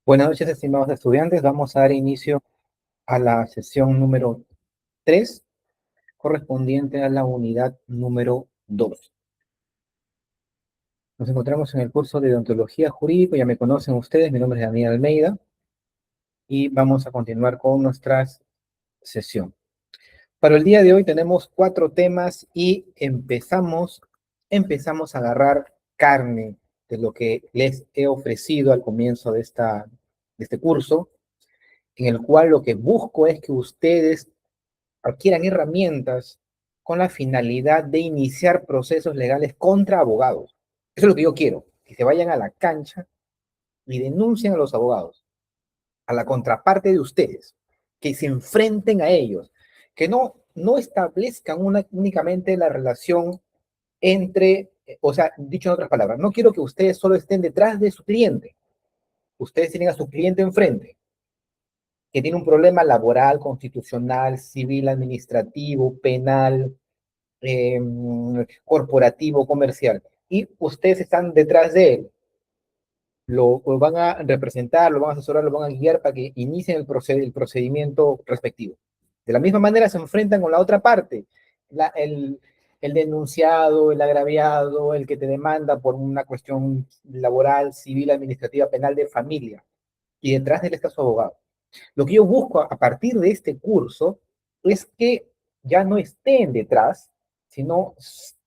Buenas noches, estimados estudiantes. Vamos a dar inicio a la sesión número 3, correspondiente a la unidad número 2. Nos encontramos en el curso de Deontología Jurídica. Ya me conocen ustedes, mi nombre es Daniel Almeida y vamos a continuar con nuestra sesión. Para el día de hoy tenemos 4 temas y empezamos a agarrar carne de lo que les he ofrecido al comienzo de este curso, en el cual lo que busco es que ustedes adquieran herramientas con la finalidad de iniciar procesos legales contra abogados. Eso es lo que yo quiero, que se vayan a la cancha y denuncien a los abogados, a la contraparte de ustedes, que se enfrenten a ellos, que no establezcan únicamente la relación entre, o sea, dicho en otras palabras, no quiero que ustedes solo estén detrás de su cliente, ustedes tienen a su cliente enfrente, que tiene un problema laboral, constitucional, civil, administrativo, penal, corporativo, comercial, y ustedes están detrás de él, lo van a representar, lo van a asesorar, lo van a guiar para que inicien el procedimiento respectivo. De la misma manera se enfrentan con la otra parte, el denunciado, el agraviado, el que te demanda por una cuestión laboral, civil, administrativa, penal, de familia, y detrás de él está su abogado. Lo que yo busco a partir de este curso es que ya no estén detrás, sino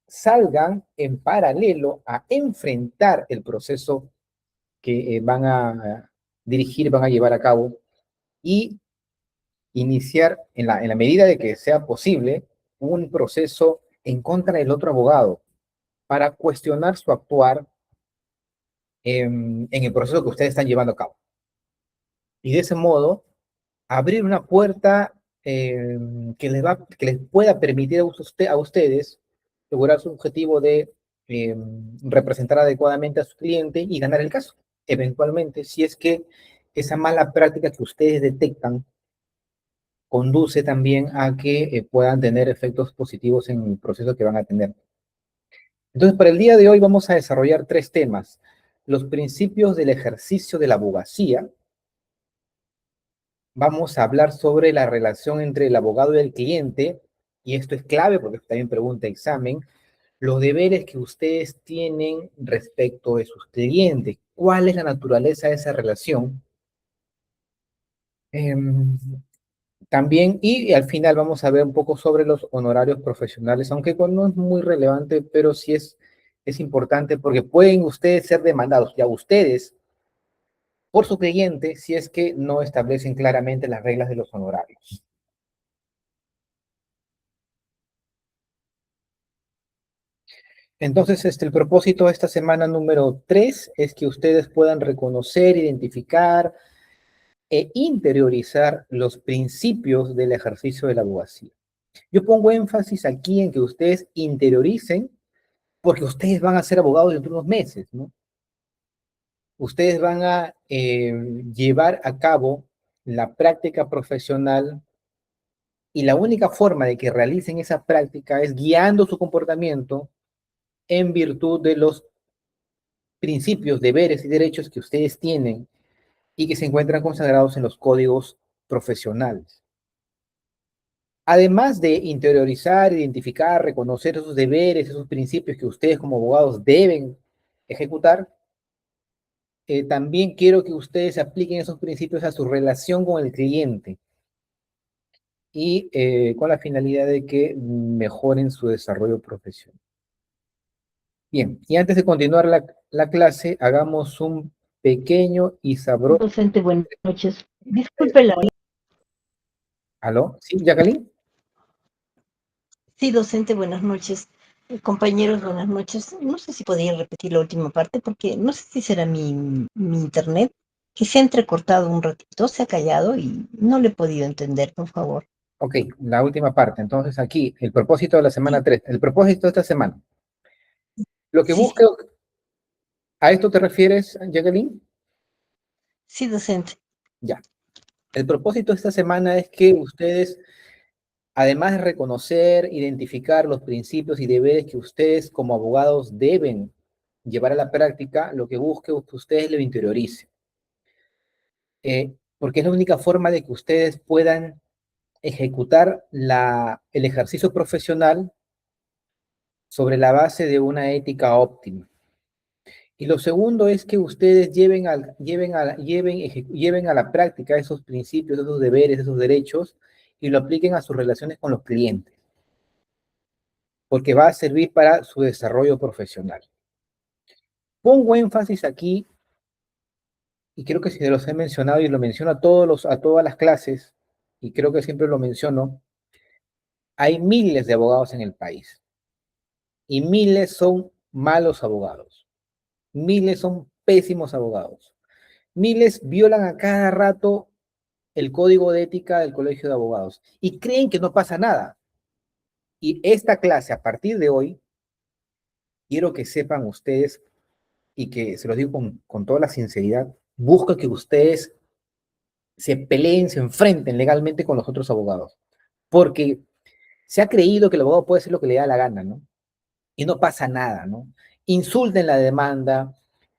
salgan en paralelo a enfrentar el proceso que van a dirigir, van a llevar a cabo y iniciar, en la medida de que sea posible, un proceso en contra del otro abogado para cuestionar su actuar en el proceso que ustedes están llevando a cabo. Y de ese modo, abrir una puerta que les pueda permitir a ustedes lograr su objetivo de representar adecuadamente a su cliente y ganar el caso. Eventualmente, si es que esa mala práctica que ustedes detectan conduce también a que puedan tener efectos positivos en el proceso que van a tener. Entonces, para el día de hoy vamos a desarrollar 3 temas. Los principios del ejercicio de la abogacía. Vamos a hablar sobre la relación entre el abogado y el cliente, y esto es clave porque también pregunta examen, los deberes que ustedes tienen respecto de sus clientes. ¿Cuál es la naturaleza de esa relación? También, y al final vamos a ver un poco sobre los honorarios profesionales, aunque no es muy relevante, pero sí es importante porque pueden ustedes ser demandados, ya ustedes, por su cliente, si es que no establecen claramente las reglas de los honorarios. Entonces, el propósito de esta semana número 3 es que ustedes puedan reconocer, identificar e interiorizar los principios del ejercicio de la abogacía. Yo pongo énfasis aquí en que ustedes interioricen porque ustedes van a ser abogados dentro de unos meses, ¿no? Ustedes van a llevar a cabo la práctica profesional y la única forma de que realicen esa práctica es guiando su comportamiento en virtud de los principios, deberes y derechos que ustedes tienen y que se encuentran consagrados en los códigos profesionales. Además de interiorizar, identificar, reconocer esos deberes, esos principios que ustedes como abogados deben ejecutar, también quiero que ustedes apliquen esos principios a su relación con el cliente y con la finalidad de que mejoren su desarrollo profesional. Bien, y antes de continuar la clase, hagamos un pequeño y sabroso... Docente, buenas noches. Disculpe la... ¿Aló? ¿Sí, Jacqueline? Sí, docente, buenas noches. Compañeros, buenas noches. No sé si podría repetir la última parte porque no sé si será mi internet, que se ha entrecortado un ratito, se ha callado y no le he podido entender, por favor. Ok, la última parte. Entonces aquí, el propósito de la semana Sí, 3, el propósito de esta semana. Lo que sí, busco, ¿a esto te refieres, Jacqueline? sí, docente. Ya. El propósito de esta semana es que ustedes, además de reconocer, identificar los principios y deberes que ustedes como abogados deben llevar a la práctica, lo que busque es que ustedes lo interioricen. porque es la única forma de que ustedes puedan ejecutar el ejercicio profesional sobre la base de una ética óptima. Y lo segundo es que ustedes lleven a la práctica esos principios, esos deberes, esos derechos y lo apliquen a sus relaciones con los clientes, porque va a servir para su desarrollo profesional. Pongo énfasis aquí, y creo que si se los he mencionado y lo menciono a todas las clases, y creo que siempre lo menciono, hay miles de abogados en el país y miles son malos abogados, miles son pésimos abogados, miles violan a cada rato el código de ética del Colegio de Abogados y creen que no pasa nada. Y esta clase, a partir de hoy, quiero que sepan ustedes y que se los digo con toda la sinceridad, busco que ustedes se peleen, se enfrenten legalmente con los otros abogados, porque se ha creído que el abogado puede hacer lo que le da la gana, ¿no? Y no pasa nada, ¿no? Insulten la demanda,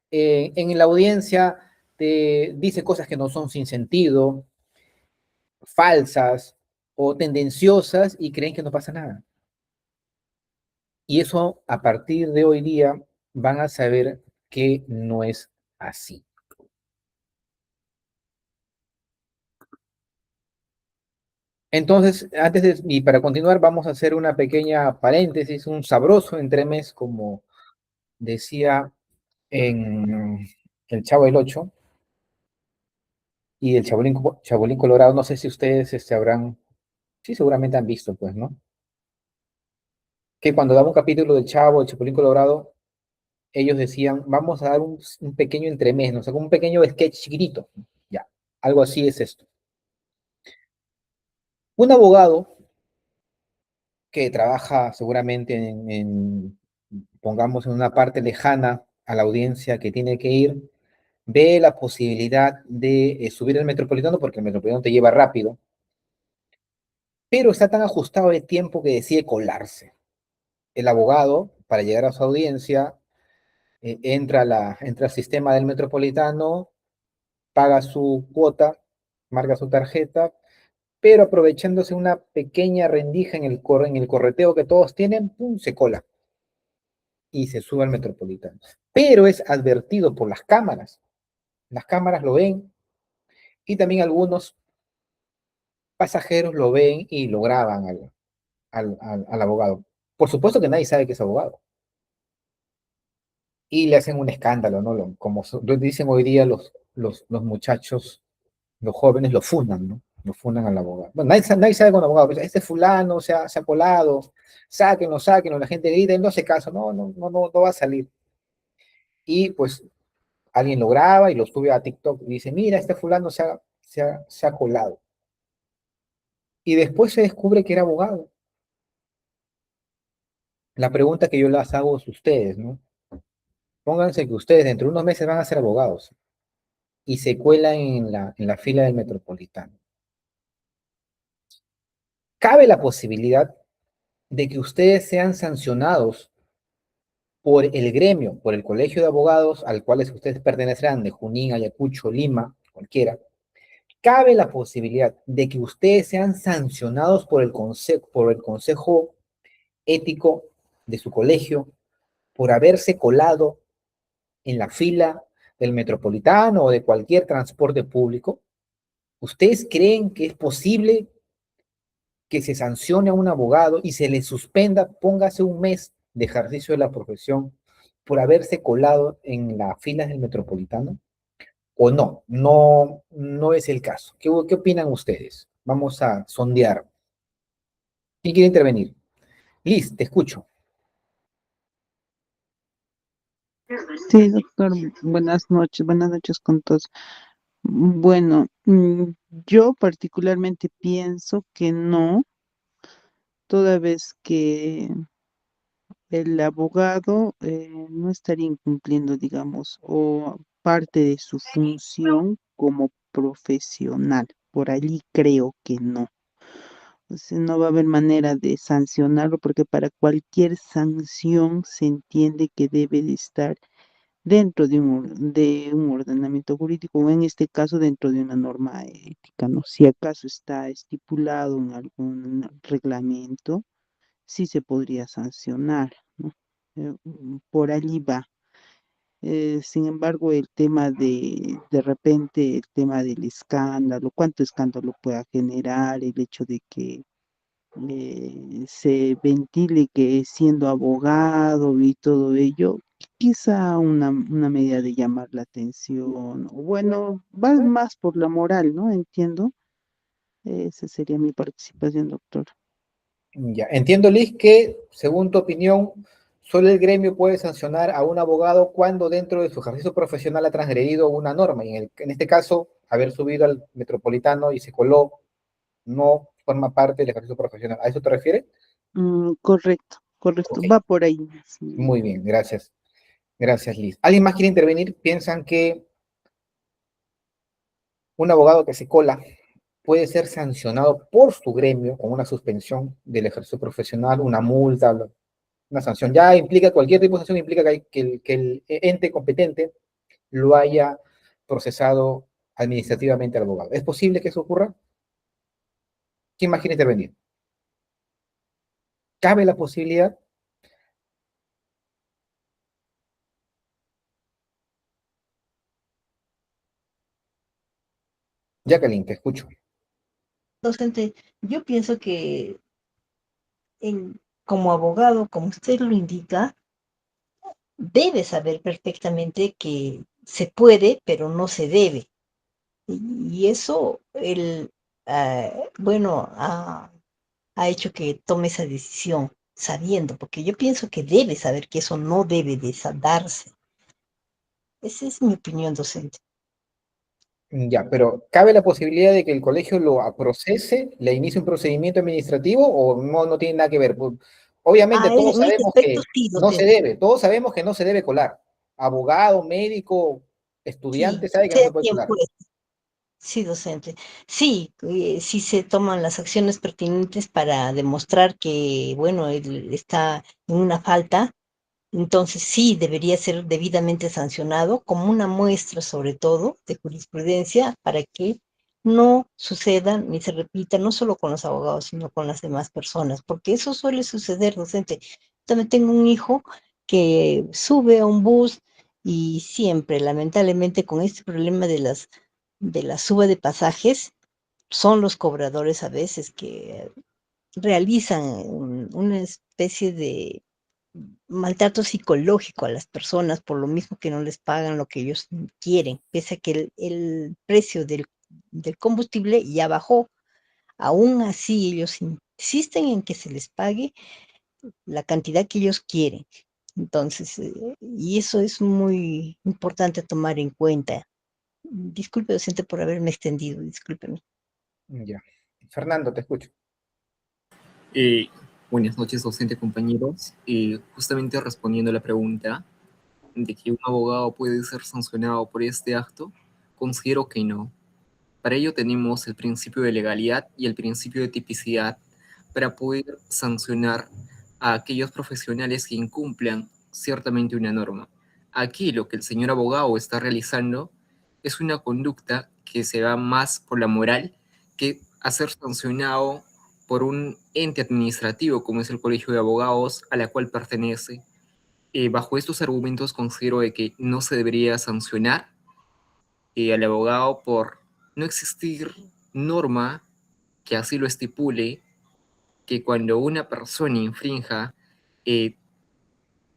en la audiencia te dice cosas que no son sin sentido, falsas o tendenciosas y creen que no pasa nada. Y eso a partir de hoy día van a saber que no es así. Entonces, y para continuar, vamos a hacer una pequeña paréntesis, un sabroso entremés, como decía en El Chavo del Ocho y el Chabolín Colorado. No sé si ustedes sí, seguramente han visto, pues, ¿no? Que cuando daba un capítulo del Chavo, el Chapulín Colorado, ellos decían, vamos a dar un pequeño entremés, ¿no? O sea, un pequeño sketch chiquitito. Ya, algo así es esto. Un abogado que trabaja seguramente pongamos, en una parte lejana a la audiencia que tiene que ir, ve la posibilidad de subir el metropolitano, porque el metropolitano te lleva rápido, pero está tan ajustado de tiempo que decide colarse. El abogado, para llegar a su audiencia, entra al sistema del metropolitano, paga su cuota, marca su tarjeta, pero aprovechándose una pequeña rendija en el correteo que todos tienen, ¡pum!, se cola y se sube al metropolitano. Pero es advertido por las cámaras lo ven y también algunos pasajeros lo ven y lo graban al abogado. Por supuesto que nadie sabe que es abogado. Y le hacen un escándalo, ¿no? Como dicen hoy día los muchachos, los jóvenes lo fundan, ¿no? Lo fundan al abogado. Bueno, nadie sabe con el abogado, pero este fulano se ha colado, sáquenlo, la gente grita, él no hace caso, no va a salir. Y pues alguien lo graba y lo sube a TikTok y dice, mira, este fulano se ha colado. Y después se descubre que era abogado. La pregunta que yo les hago es ustedes, ¿no? Pónganse que ustedes dentro de unos meses van a ser abogados y se cuelan en la fila del metropolitano. Cabe la posibilidad de que ustedes sean sancionados por el gremio, por el colegio de abogados al cual ustedes pertenecerán, de Junín, Ayacucho, Lima, cualquiera. Cabe la posibilidad de que ustedes sean sancionados por el consejo ético de su colegio por haberse colado en la fila del metropolitano o de cualquier transporte público. ¿Ustedes creen que es posible que se sancione a un abogado y se le suspenda, póngase un mes de ejercicio de la profesión por haberse colado en las filas del metropolitano? ¿O no? No es el caso. ¿Qué opinan ustedes? Vamos a sondear. ¿Quién quiere intervenir? Liz, te escucho. Sí, doctor, buenas noches con todos. Bueno, yo particularmente pienso que no, toda vez que el abogado no estaría incumpliendo, digamos, o parte de su función como profesional. Por allí creo que no. O sea, no va a haber manera de sancionarlo porque para cualquier sanción se entiende que debe de estar dentro de un ordenamiento jurídico, o en este caso dentro de una norma ética, ¿no? Si acaso está estipulado en algún reglamento, sí se podría sancionar, ¿no? Por allí va. Sin embargo, el tema de repente, el tema del escándalo, cuánto escándalo pueda generar, el hecho de que se ventile que siendo abogado y todo ello, quizá una medida de llamar la atención, o bueno, va más por la moral, ¿no? Entiendo. Esa sería mi participación, doctor. Ya, entiendo, Liz, que según tu opinión, solo el gremio puede sancionar a un abogado cuando dentro de su ejercicio profesional ha transgredido una norma. Y en este caso, haber subido al metropolitano y se coló no forma parte del ejercicio profesional. ¿A eso te refieres? Correcto, correcto, Ok, va por ahí. muy Sí. bien, gracias. Gracias, Liz. ¿Alguien más quiere intervenir? ¿Piensan que un abogado que se cola puede ser sancionado por su gremio con una suspensión del ejercicio profesional, una multa, una sanción? Ya implica, cualquier tipo de sanción implica que el ente competente lo haya procesado administrativamente al abogado. ¿Es posible que eso ocurra? ¿Quién más quiere intervenir? ¿Cabe la posibilidad? Jacqueline, te escucho. Docente, yo pienso que como abogado, como usted lo indica, debe saber perfectamente que se puede, pero no se debe. Y eso, bueno, ha hecho que tome esa decisión sabiendo, porque yo pienso que debe saber que eso no debe de darse. Esa es mi opinión, docente. Ya, pero ¿cabe la posibilidad de que el colegio lo procese, le inicie un procedimiento administrativo o no, no tiene nada que ver? Pues, obviamente todos En ese sabemos aspecto que sí, no se docente. debe, todos sabemos que no se debe colar. Abogado, médico, Sí, estudiante sabe que no sea se puede quien colar. fuere. Sí, docente. Sí, sí se toman las acciones pertinentes para demostrar que, bueno, él está en una falta. Entonces sí debería ser debidamente sancionado como una muestra, sobre todo, de jurisprudencia para que no suceda ni se repita, no solo con los abogados, sino con las demás personas, porque eso suele suceder, docente. También tengo un hijo que sube a un bus y siempre, lamentablemente, con este problema de la suba de pasajes, son los cobradores a veces que realizan una especie de maltrato psicológico a las personas por lo mismo que no les pagan lo que ellos quieren, pese a que el precio del combustible ya bajó. Aún así, ellos insisten en que se les pague la cantidad que ellos quieren. Entonces, y eso es muy importante tomar en cuenta. Disculpe, docente, por haberme extendido, discúlpeme. Ya. Fernando, te escucho. Eh, Buenas noches, docente compañeros. Justamente respondiendo a la pregunta de que un abogado puede ser sancionado por este acto, considero que no. Para ello tenemos el principio de legalidad y el principio de tipicidad para poder sancionar a aquellos profesionales que incumplan ciertamente una norma. Aquí lo que el señor abogado está realizando es una conducta que se va más por la moral que a ser sancionado por un ente administrativo como es el Colegio de Abogados a la cual pertenece. Bajo estos argumentos considero de que no se debería sancionar al abogado por no existir norma que así lo estipule, que cuando una persona infrinja eh,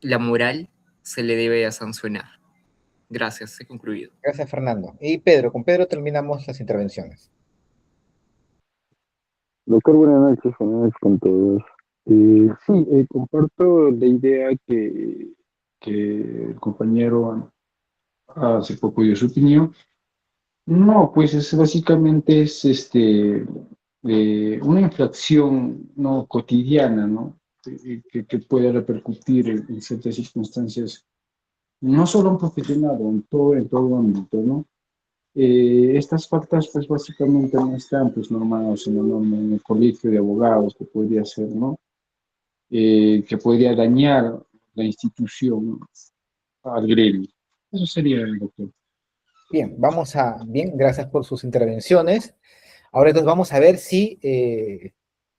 la moral se le debe a sancionar. Gracias, he concluido. Gracias, Fernando. Y Pedro, con Pedro terminamos las intervenciones. Doctor, buenas noches con todos. Sí, comparto la idea que el compañero hace poco dio su opinión. No, pues es básicamente es una infracción no cotidiana, ¿no? Que puede repercutir en ciertas circunstancias, no solo en profesional, en todo ámbito, ¿no? Estas faltas, pues básicamente no están pues normadas en, en el colegio de abogados, que podría ser, ¿no? Que podría dañar la institución al gremio. Eso sería el doctor. Bien, bien, gracias por sus intervenciones. Ahora entonces vamos a ver si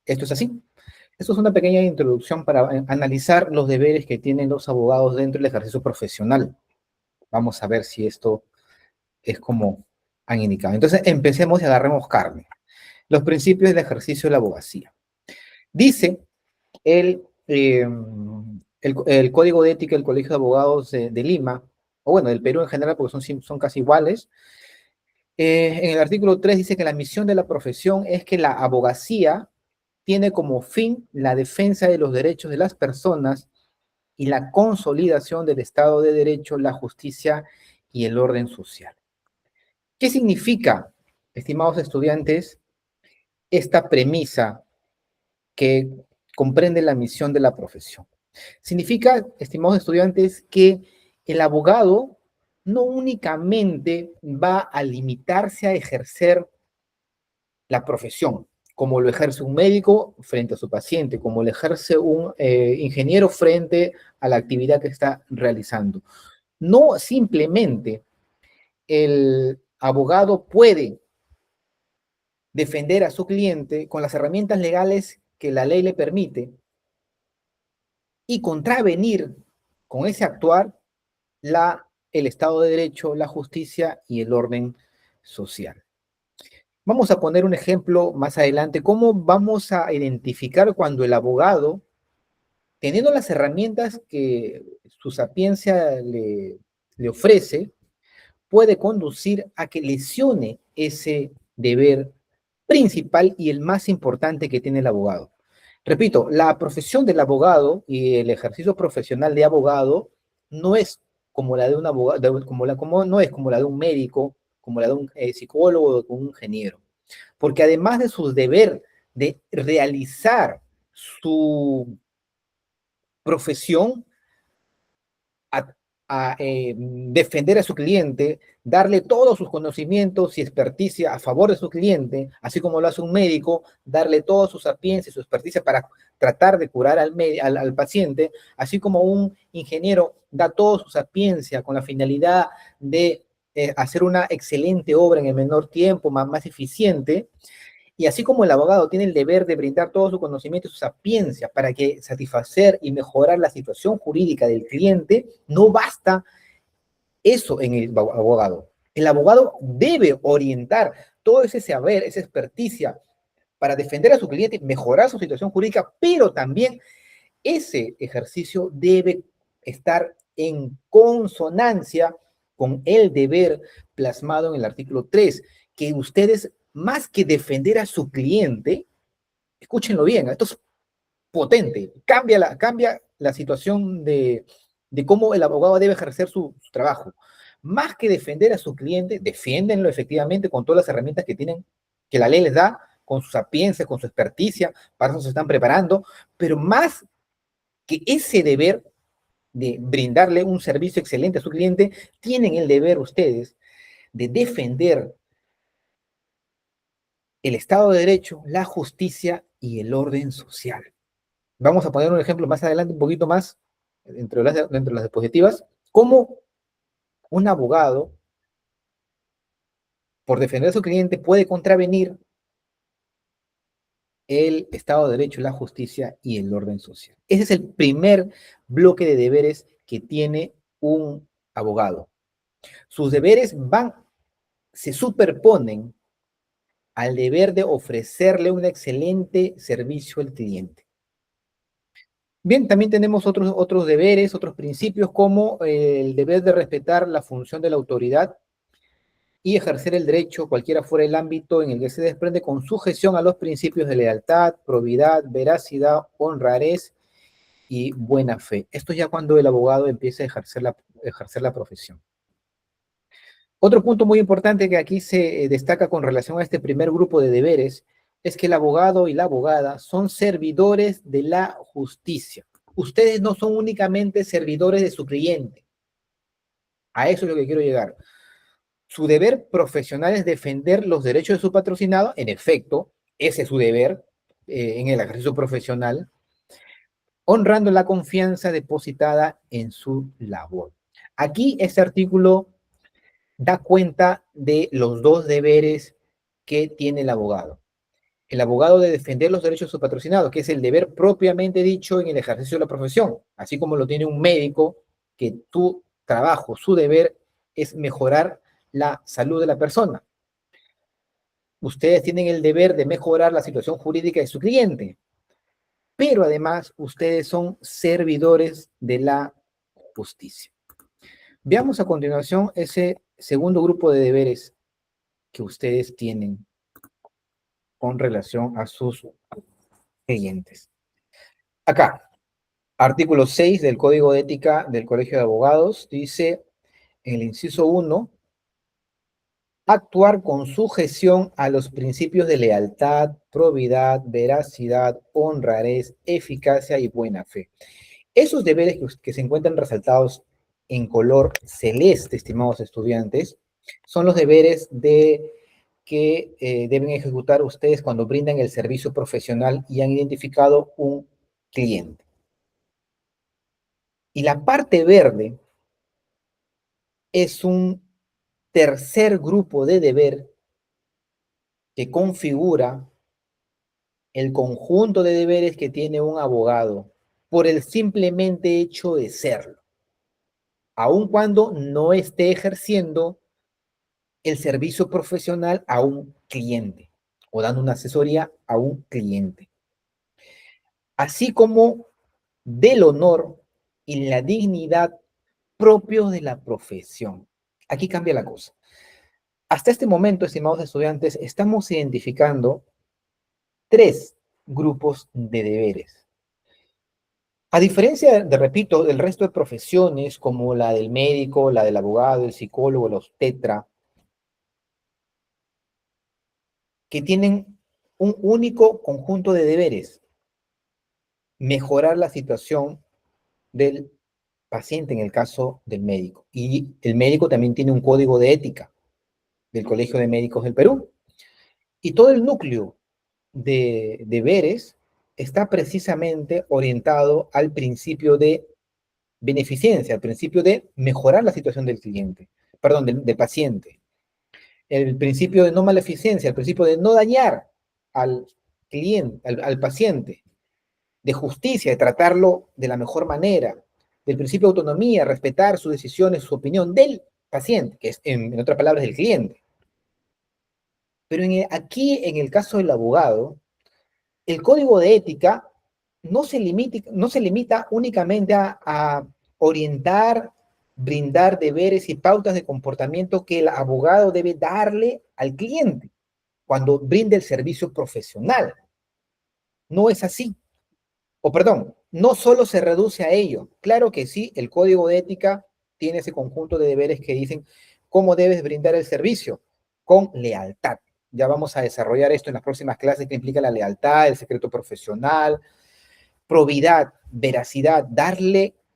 esto es así. Esto es una pequeña introducción para analizar los deberes que tienen los abogados dentro del ejercicio profesional. Vamos a ver si esto es como han indicado. Entonces, empecemos y agarremos carne. Los principios del ejercicio de la abogacía. Dice el Código de Ética del Colegio de Abogados de Lima, o bueno, del Perú en general, porque son casi iguales. En el artículo 3 dice que la misión de la profesión es que la abogacía tiene como fin la defensa de los derechos de las personas y la consolidación del Estado de Derecho, la justicia y el orden social. ¿Qué significa, estimados estudiantes, esta premisa que comprende la misión de la profesión? Significa, estimados estudiantes, que el abogado no únicamente va a limitarse a ejercer la profesión, como lo ejerce un médico frente a su paciente, como lo ejerce un ingeniero frente a la actividad que está realizando. No simplemente el abogado puede defender a su cliente con las herramientas legales que la ley le permite y contravenir con ese actuar el Estado de Derecho, la justicia y el orden social. Vamos a poner un ejemplo más adelante, cómo vamos a identificar cuando el abogado, teniendo las herramientas que su sapiencia le ofrece, puede conducir a que lesione ese deber principal y el más importante que tiene el abogado. Repito, la profesión del abogado y el ejercicio profesional de abogado no es como la de un abogado, no es como la de un médico, como la de un psicólogo o un ingeniero. Porque además de su deber de realizar su profesión, defender a su cliente, darle todos sus conocimientos y experticia a favor de su cliente, así como lo hace un médico, darle toda su sapiencia y su experticia para tratar de curar al paciente, así como un ingeniero da toda su sapiencia con la finalidad de hacer una excelente obra en el menor tiempo, más eficiente. Y así como el abogado tiene el deber de brindar todo su conocimiento y su sapiencia para que satisfacer y mejorar la situación jurídica del cliente, no basta eso en el abogado. El abogado debe orientar todo ese saber, esa experticia para defender a su cliente, mejorar su situación jurídica, pero también ese ejercicio debe estar en consonancia con el deber plasmado en el artículo 3, que ustedes, más que defender a su cliente, escúchenlo bien, esto es potente, cambia la situación de cómo el abogado debe ejercer su trabajo. Más que defender a su cliente, defiéndenlo efectivamente con todas las herramientas que tienen, que la ley les da, con su sapiencia, con su experticia, para eso se están preparando, pero más que ese deber de brindarle un servicio excelente a su cliente, tienen el deber ustedes de defender el Estado de Derecho, la justicia y el orden social. Vamos a poner un ejemplo más adelante, un poquito más, dentro de las diapositivas, cómo un abogado, por defender a su cliente, puede contravenir el Estado de Derecho, la justicia y el orden social. Ese es el primer bloque de deberes que tiene un abogado. Sus deberes se superponen al deber de ofrecerle un excelente servicio al cliente. Bien, también tenemos otros deberes, otros principios, como el deber de respetar la función de la autoridad y ejercer el derecho, cualquiera fuera el ámbito en el que se desprende, con sujeción a los principios de lealtad, probidad, veracidad, honradez y buena fe. Esto ya cuando el abogado empieza a ejercer la profesión. Otro punto muy importante que aquí se destaca con relación a este primer grupo de deberes es que el abogado y la abogada son servidores de la justicia. Ustedes no son únicamente servidores de su cliente. A eso es lo que quiero llegar. Su deber profesional es defender los derechos de su patrocinado. En efecto, ese es su deber en el ejercicio profesional, honrando la confianza depositada en su labor. Aquí este artículo da cuenta de los dos deberes que tiene el abogado. El abogado de defender los derechos de su patrocinado, que es el deber propiamente dicho en el ejercicio de la profesión, así como lo tiene un médico, que tu trabajo, su deber es mejorar la salud de la persona. Ustedes tienen el deber de mejorar la situación jurídica de su cliente, pero además ustedes son servidores de la justicia. Veamos a continuación ese segundo grupo de deberes que ustedes tienen con relación a sus clientes. Acá, artículo 6 del Código de Ética del Colegio de Abogados dice, en el inciso 1, actuar con sujeción a los principios de lealtad, probidad, veracidad, honradez, eficacia y buena fe. Esos deberes que se encuentran resaltados en color celeste, estimados estudiantes, son los deberes que deben ejecutar ustedes cuando brindan el servicio profesional y han identificado un cliente. Y la parte verde es un tercer grupo de deber que configura el conjunto de deberes que tiene un abogado por el simplemente hecho de serlo, aun cuando no esté ejerciendo el servicio profesional a un cliente o dando una asesoría a un cliente. Así como del honor y la dignidad propios de la profesión. Aquí cambia la cosa. Hasta este momento, estimados estudiantes, estamos identificando tres grupos de deberes. A diferencia, repito, del resto de profesiones como la del médico, la del abogado, el psicólogo, los obstetra, que tienen un único conjunto de deberes: mejorar la situación del paciente en el caso del médico. Y el médico también tiene un código de ética del Colegio de Médicos del Perú. Y todo el núcleo de deberes está precisamente orientado al principio de beneficencia, al principio de mejorar la situación del cliente, perdón, del paciente. El principio de no maleficencia, el principio de no dañar al cliente, al paciente, de justicia, de tratarlo de la mejor manera, del principio de autonomía, respetar sus decisiones, su opinión del paciente, que es, en otras palabras, del cliente. Pero aquí, en el caso del abogado, el código de ética no se limita únicamente a orientar, brindar deberes y pautas de comportamiento que el abogado debe darle al cliente cuando brinde el servicio profesional. No es así. O perdón, no solo se reduce a ello. Claro que sí, el código de ética tiene ese conjunto de deberes que dicen cómo debes brindar el servicio, con lealtad. Ya vamos a desarrollar esto en las próximas clases, que implica la lealtad, el secreto profesional, probidad, veracidad,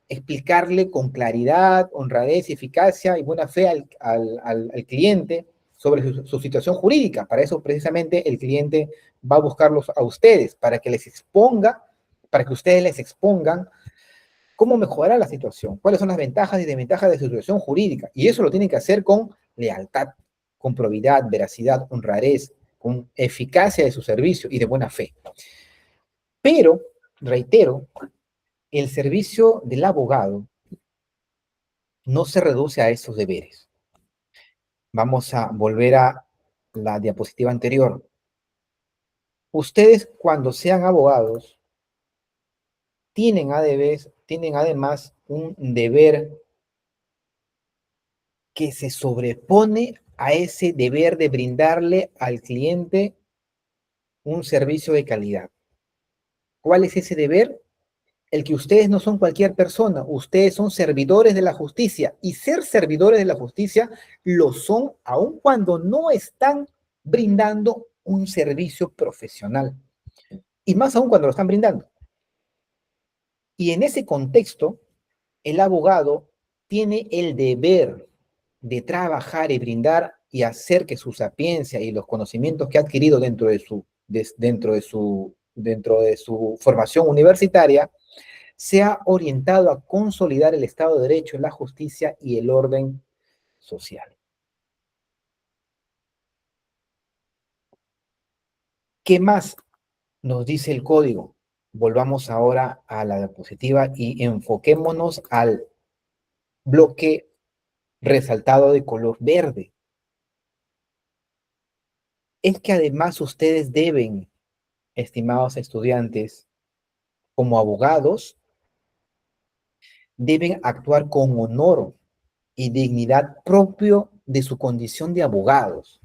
explicarle con claridad, honradez, eficacia y buena fe al cliente sobre su situación jurídica. Para eso precisamente el cliente va a buscarlos a ustedes, para que ustedes les expongan cómo mejorar la situación, cuáles son las ventajas y desventajas de su situación jurídica. Y eso lo tienen que hacer con lealtad, con probidad, veracidad, honradez, con eficacia de su servicio y de buena fe. Pero, reitero, el servicio del abogado no se reduce a esos deberes. Vamos a volver a la diapositiva anterior. Ustedes, cuando sean abogados, tienen además un deber que se sobrepone a ese deber de brindarle al cliente un servicio de calidad. ¿Cuál es ese deber? El que ustedes no son cualquier persona, ustedes son servidores de la justicia, y ser servidores de la justicia lo son aun cuando no están brindando un servicio profesional, y más aún cuando lo están brindando. Y en ese contexto, el abogado tiene el deber de trabajar y brindar y hacer que su sapiencia y los conocimientos que ha adquirido dentro de su formación universitaria se ha orientado a consolidar el Estado de Derecho, la justicia y el orden social. ¿Qué más nos dice el código? Volvamos ahora a la diapositiva y enfoquémonos al bloque resaltado de color verde. Es que además ustedes deben, estimados estudiantes, como abogados, deben actuar con honor y dignidad propio de su condición de abogados.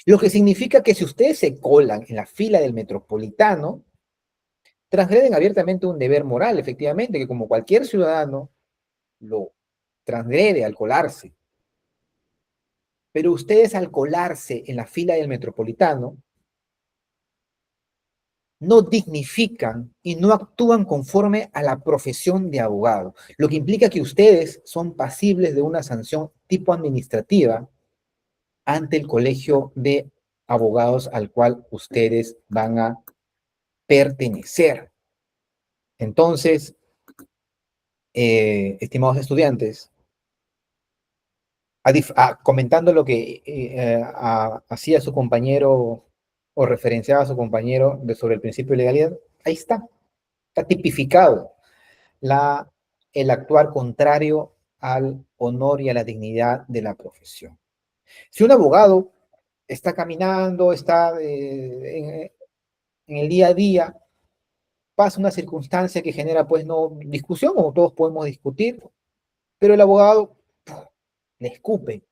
Lo que significa que si ustedes se colan en la fila del Metropolitano, transgreden abiertamente un deber moral, efectivamente, que como cualquier ciudadano lo transgrede al colarse. Pero ustedes al colarse en la fila del Metropolitano, no dignifican y no actúan conforme a la profesión de abogado, lo que implica que ustedes son pasibles de una sanción tipo administrativa ante el colegio de abogados al cual ustedes van a pertenecer. Entonces, estimados estudiantes, comentando lo que hacía su compañero o referenciaba a su compañero sobre el principio de legalidad, ahí está tipificado el actuar contrario al honor y a la dignidad de la profesión. Si un abogado está caminando, está en el día a día, pasa una circunstancia que genera, pues, no discusión, como todos podemos discutir, pero el abogado le escupe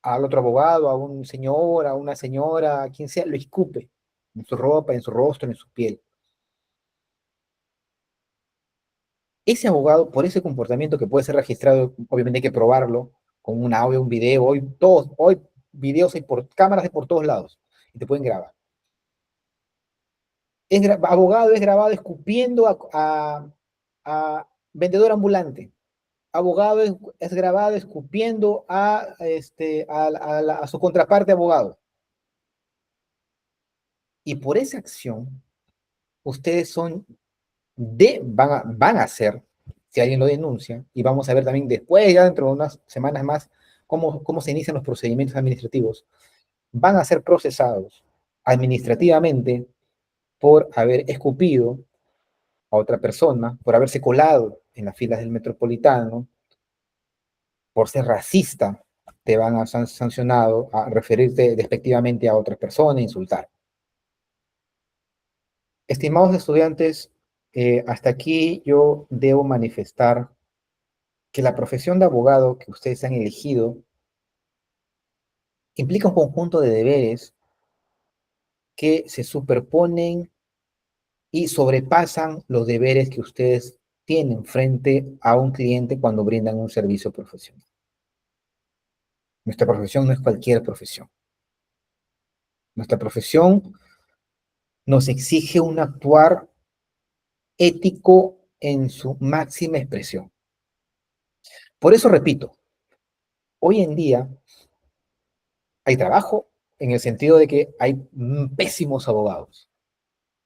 al otro abogado, a un señor, a una señora, a quien sea, lo escupe en su ropa, en su rostro, en su piel. Ese abogado, por ese comportamiento que puede ser registrado, obviamente hay que probarlo con un audio, un video, hoy videos hay por cámaras hay por todos lados y te pueden grabar. Abogado es grabado escupiendo a vendedor ambulante. Abogado es grabado escupiendo a su contraparte abogado. Y por esa acción, ustedes van a ser, si alguien lo denuncia, y vamos a ver también después, ya dentro de unas semanas más, cómo se inician los procedimientos administrativos, van a ser procesados administrativamente por haber escupido a otra persona, por haberse colado en las filas del Metropolitano, por ser racista, te van a sancionado a referirte despectivamente a otra persona, insultar. Estimados estudiantes, hasta aquí yo debo manifestar que la profesión de abogado que ustedes han elegido implica un conjunto de deberes que se superponen y sobrepasan los deberes que ustedes tienen frente a un cliente cuando brindan un servicio profesional. Nuestra profesión no es cualquier profesión. Nuestra profesión nos exige un actuar ético en su máxima expresión. Por eso repito, hoy en día hay trabajo en el sentido de que hay pésimos abogados.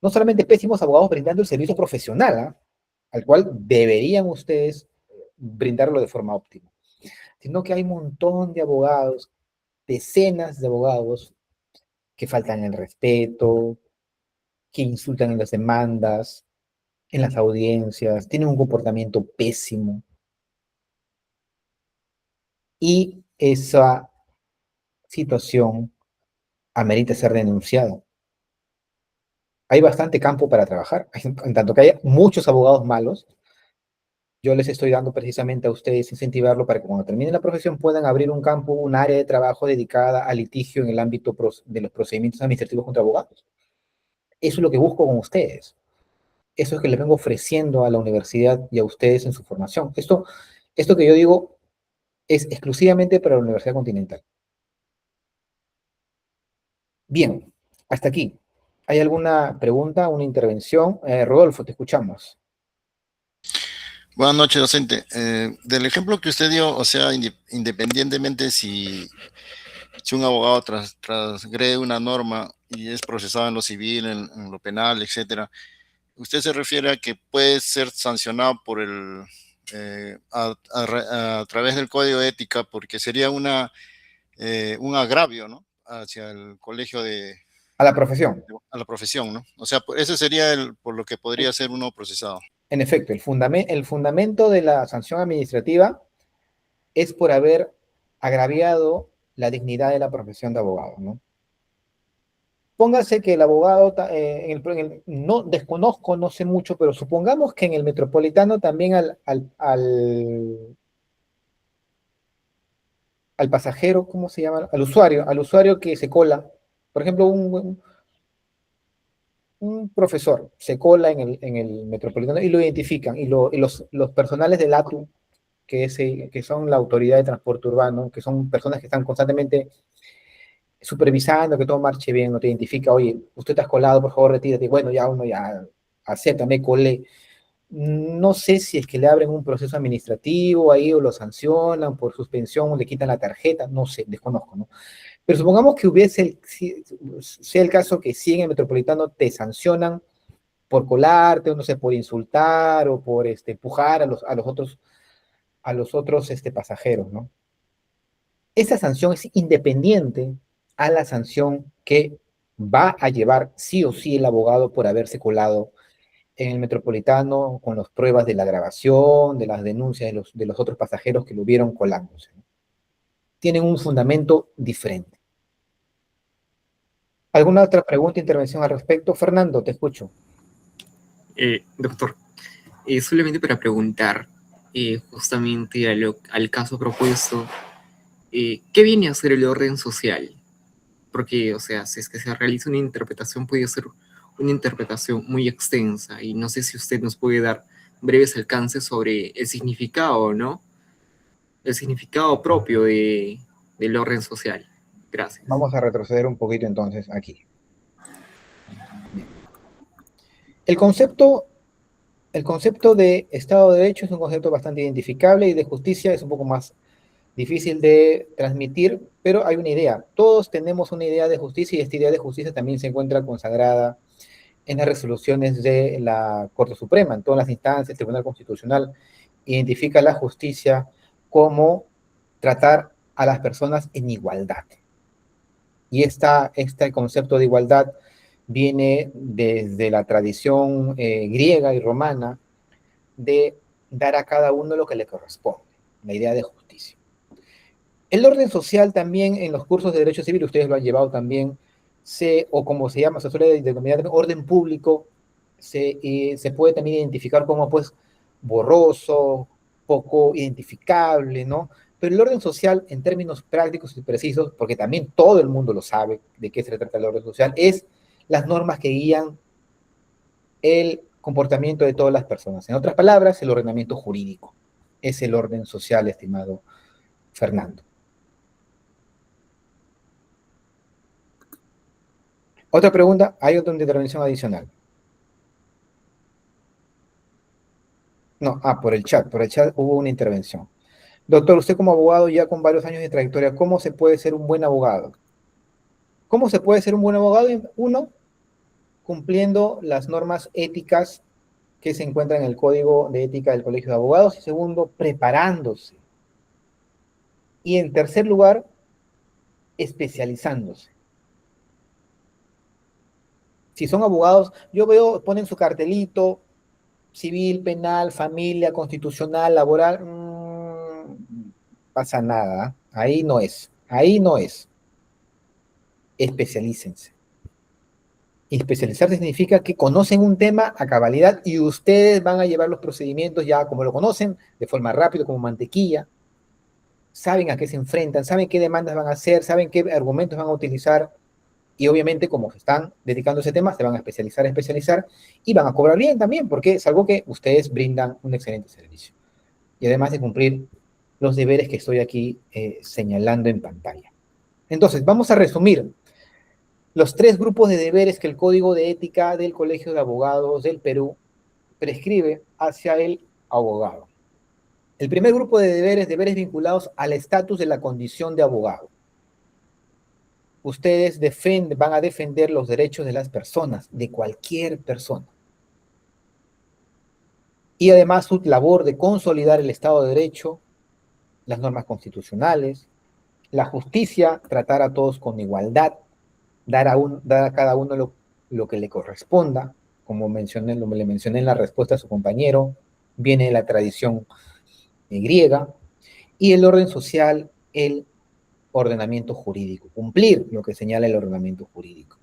No solamente pésimos abogados brindando el servicio profesional, al cual deberían ustedes brindarlo de forma óptima, sino que hay un montón de abogados, decenas de abogados que faltan el respeto, que insultan en las demandas, en las audiencias, tienen un comportamiento pésimo. Y esa situación amerita ser denunciada. Hay bastante campo para trabajar, en tanto que hay muchos abogados malos. Yo les estoy dando precisamente a ustedes incentivarlo para que cuando terminen la profesión puedan abrir un campo, un área de trabajo dedicada al litigio en el ámbito de los procedimientos administrativos contra abogados. Eso es lo que busco con ustedes. Eso es que les vengo ofreciendo a la universidad y a ustedes en su formación. Esto que yo digo es exclusivamente para la Universidad Continental. Bien, hasta aquí. ¿Hay alguna pregunta, una intervención? Rodolfo, te escuchamos. Buenas noches, docente. Del ejemplo que usted dio, o sea, independientemente si un abogado transgrede una norma y es procesado en lo civil, en lo penal, etcétera, usted se refiere a que puede ser sancionado por a través del código de ética, porque sería un agravio, ¿no? Hacia el colegio A la profesión. a la profesión, ¿no? O sea, ese sería por lo que podría ser uno procesado. En efecto, el fundamento de la sanción administrativa es por haber agraviado la dignidad de la profesión de abogado, ¿no? Póngase que el abogado, no desconozco, no sé mucho, pero supongamos que en el metropolitano también al pasajero, ¿cómo se llama? Al usuario que se cola, por ejemplo, un profesor se cola en el metropolitano y lo identifican, y los personales del ATU, que son la autoridad de transporte urbano, que son personas que están constantemente supervisando que todo marche bien, no te identifica, oye, usted te has colado, por favor, retírate. Bueno, ya uno ya acepta, me colé. No sé si es que le abren un proceso administrativo ahí o lo sancionan por suspensión o le quitan la tarjeta, no sé, desconozco, ¿no? Pero supongamos que sea el caso que sí en el metropolitano te sancionan por colarte, o no sé, por insultar o por empujar a los otros pasajeros, ¿no? Esa sanción es independiente a la sanción que va a llevar sí o sí el abogado por haberse colado en el metropolitano con las pruebas de la grabación, de las denuncias de los otros pasajeros que lo vieron colándose, ¿no? Tienen un fundamento diferente. ¿Alguna otra pregunta, intervención al respecto? Fernando, te escucho. Doctor, solamente para preguntar justamente al caso propuesto, ¿qué viene a ser el orden social? Porque, o sea, si es que se realiza una interpretación, puede ser una interpretación muy extensa, y no sé si usted nos puede dar breves alcances sobre el significado, ¿no? El significado propio del orden social. Gracias. Vamos a retroceder un poquito entonces aquí. Bien. El concepto de Estado de Derecho es un concepto bastante identificable, y de justicia es un poco más difícil de transmitir, pero hay una idea. Todos tenemos una idea de justicia, y esta idea de justicia también se encuentra consagrada en las resoluciones de la Corte Suprema, en todas las instancias. El Tribunal Constitucional identifica la justicia como tratar a las personas en igualdad. Y este concepto de igualdad viene desde la tradición griega y romana, de dar a cada uno lo que le corresponde, la idea de justicia. El orden social también, en los cursos de Derecho Civil, ustedes lo han llevado también, o como se llama, se suele denominar orden público, se puede también identificar como pues borroso, poco identificable, ¿no? Pero el orden social, en términos prácticos y precisos, porque también todo el mundo lo sabe de qué se trata el orden social, es las normas que guían el comportamiento de todas las personas. En otras palabras, el ordenamiento jurídico es el orden social, estimado Fernando. Otra pregunta, ¿hay otra intervención adicional? No, por el chat hubo una intervención. Doctor, usted como abogado ya con varios años de trayectoria, ¿cómo se puede ser un buen abogado? ¿Cómo se puede ser un buen abogado? Uno, cumpliendo las normas éticas que se encuentran en el Código de Ética del Colegio de Abogados, y segundo, preparándose. Y en tercer lugar, especializándose. Si son abogados, yo veo, ponen su cartelito, civil, penal, familia, constitucional, laboral, pasa nada, ahí no es, especialícense. Especializarse significa que conocen un tema a cabalidad, y ustedes van a llevar los procedimientos ya como lo conocen, de forma rápida, como mantequilla, saben a qué se enfrentan, saben qué demandas van a hacer, saben qué argumentos van a utilizar, y obviamente como se están dedicando a ese tema, se van a especializar, y van a cobrar bien también, porque es algo que ustedes brindan un excelente servicio. Y además de cumplir los deberes que estoy aquí señalando en pantalla. Entonces, vamos a resumir los 3 grupos de deberes que el Código de Ética del Colegio de Abogados del Perú prescribe hacia el abogado. El primer grupo de deberes vinculados al estatus de la condición de abogado. Ustedes van a defender los derechos de las personas, de cualquier persona. Y además su labor de consolidar el Estado de Derecho, las normas constitucionales, la justicia, tratar a todos con igualdad, dar a cada uno lo que le corresponda, como le mencioné en la respuesta a su compañero, viene de la tradición griega, y el orden social, el ordenamiento jurídico, cumplir lo que señala el ordenamiento jurídico.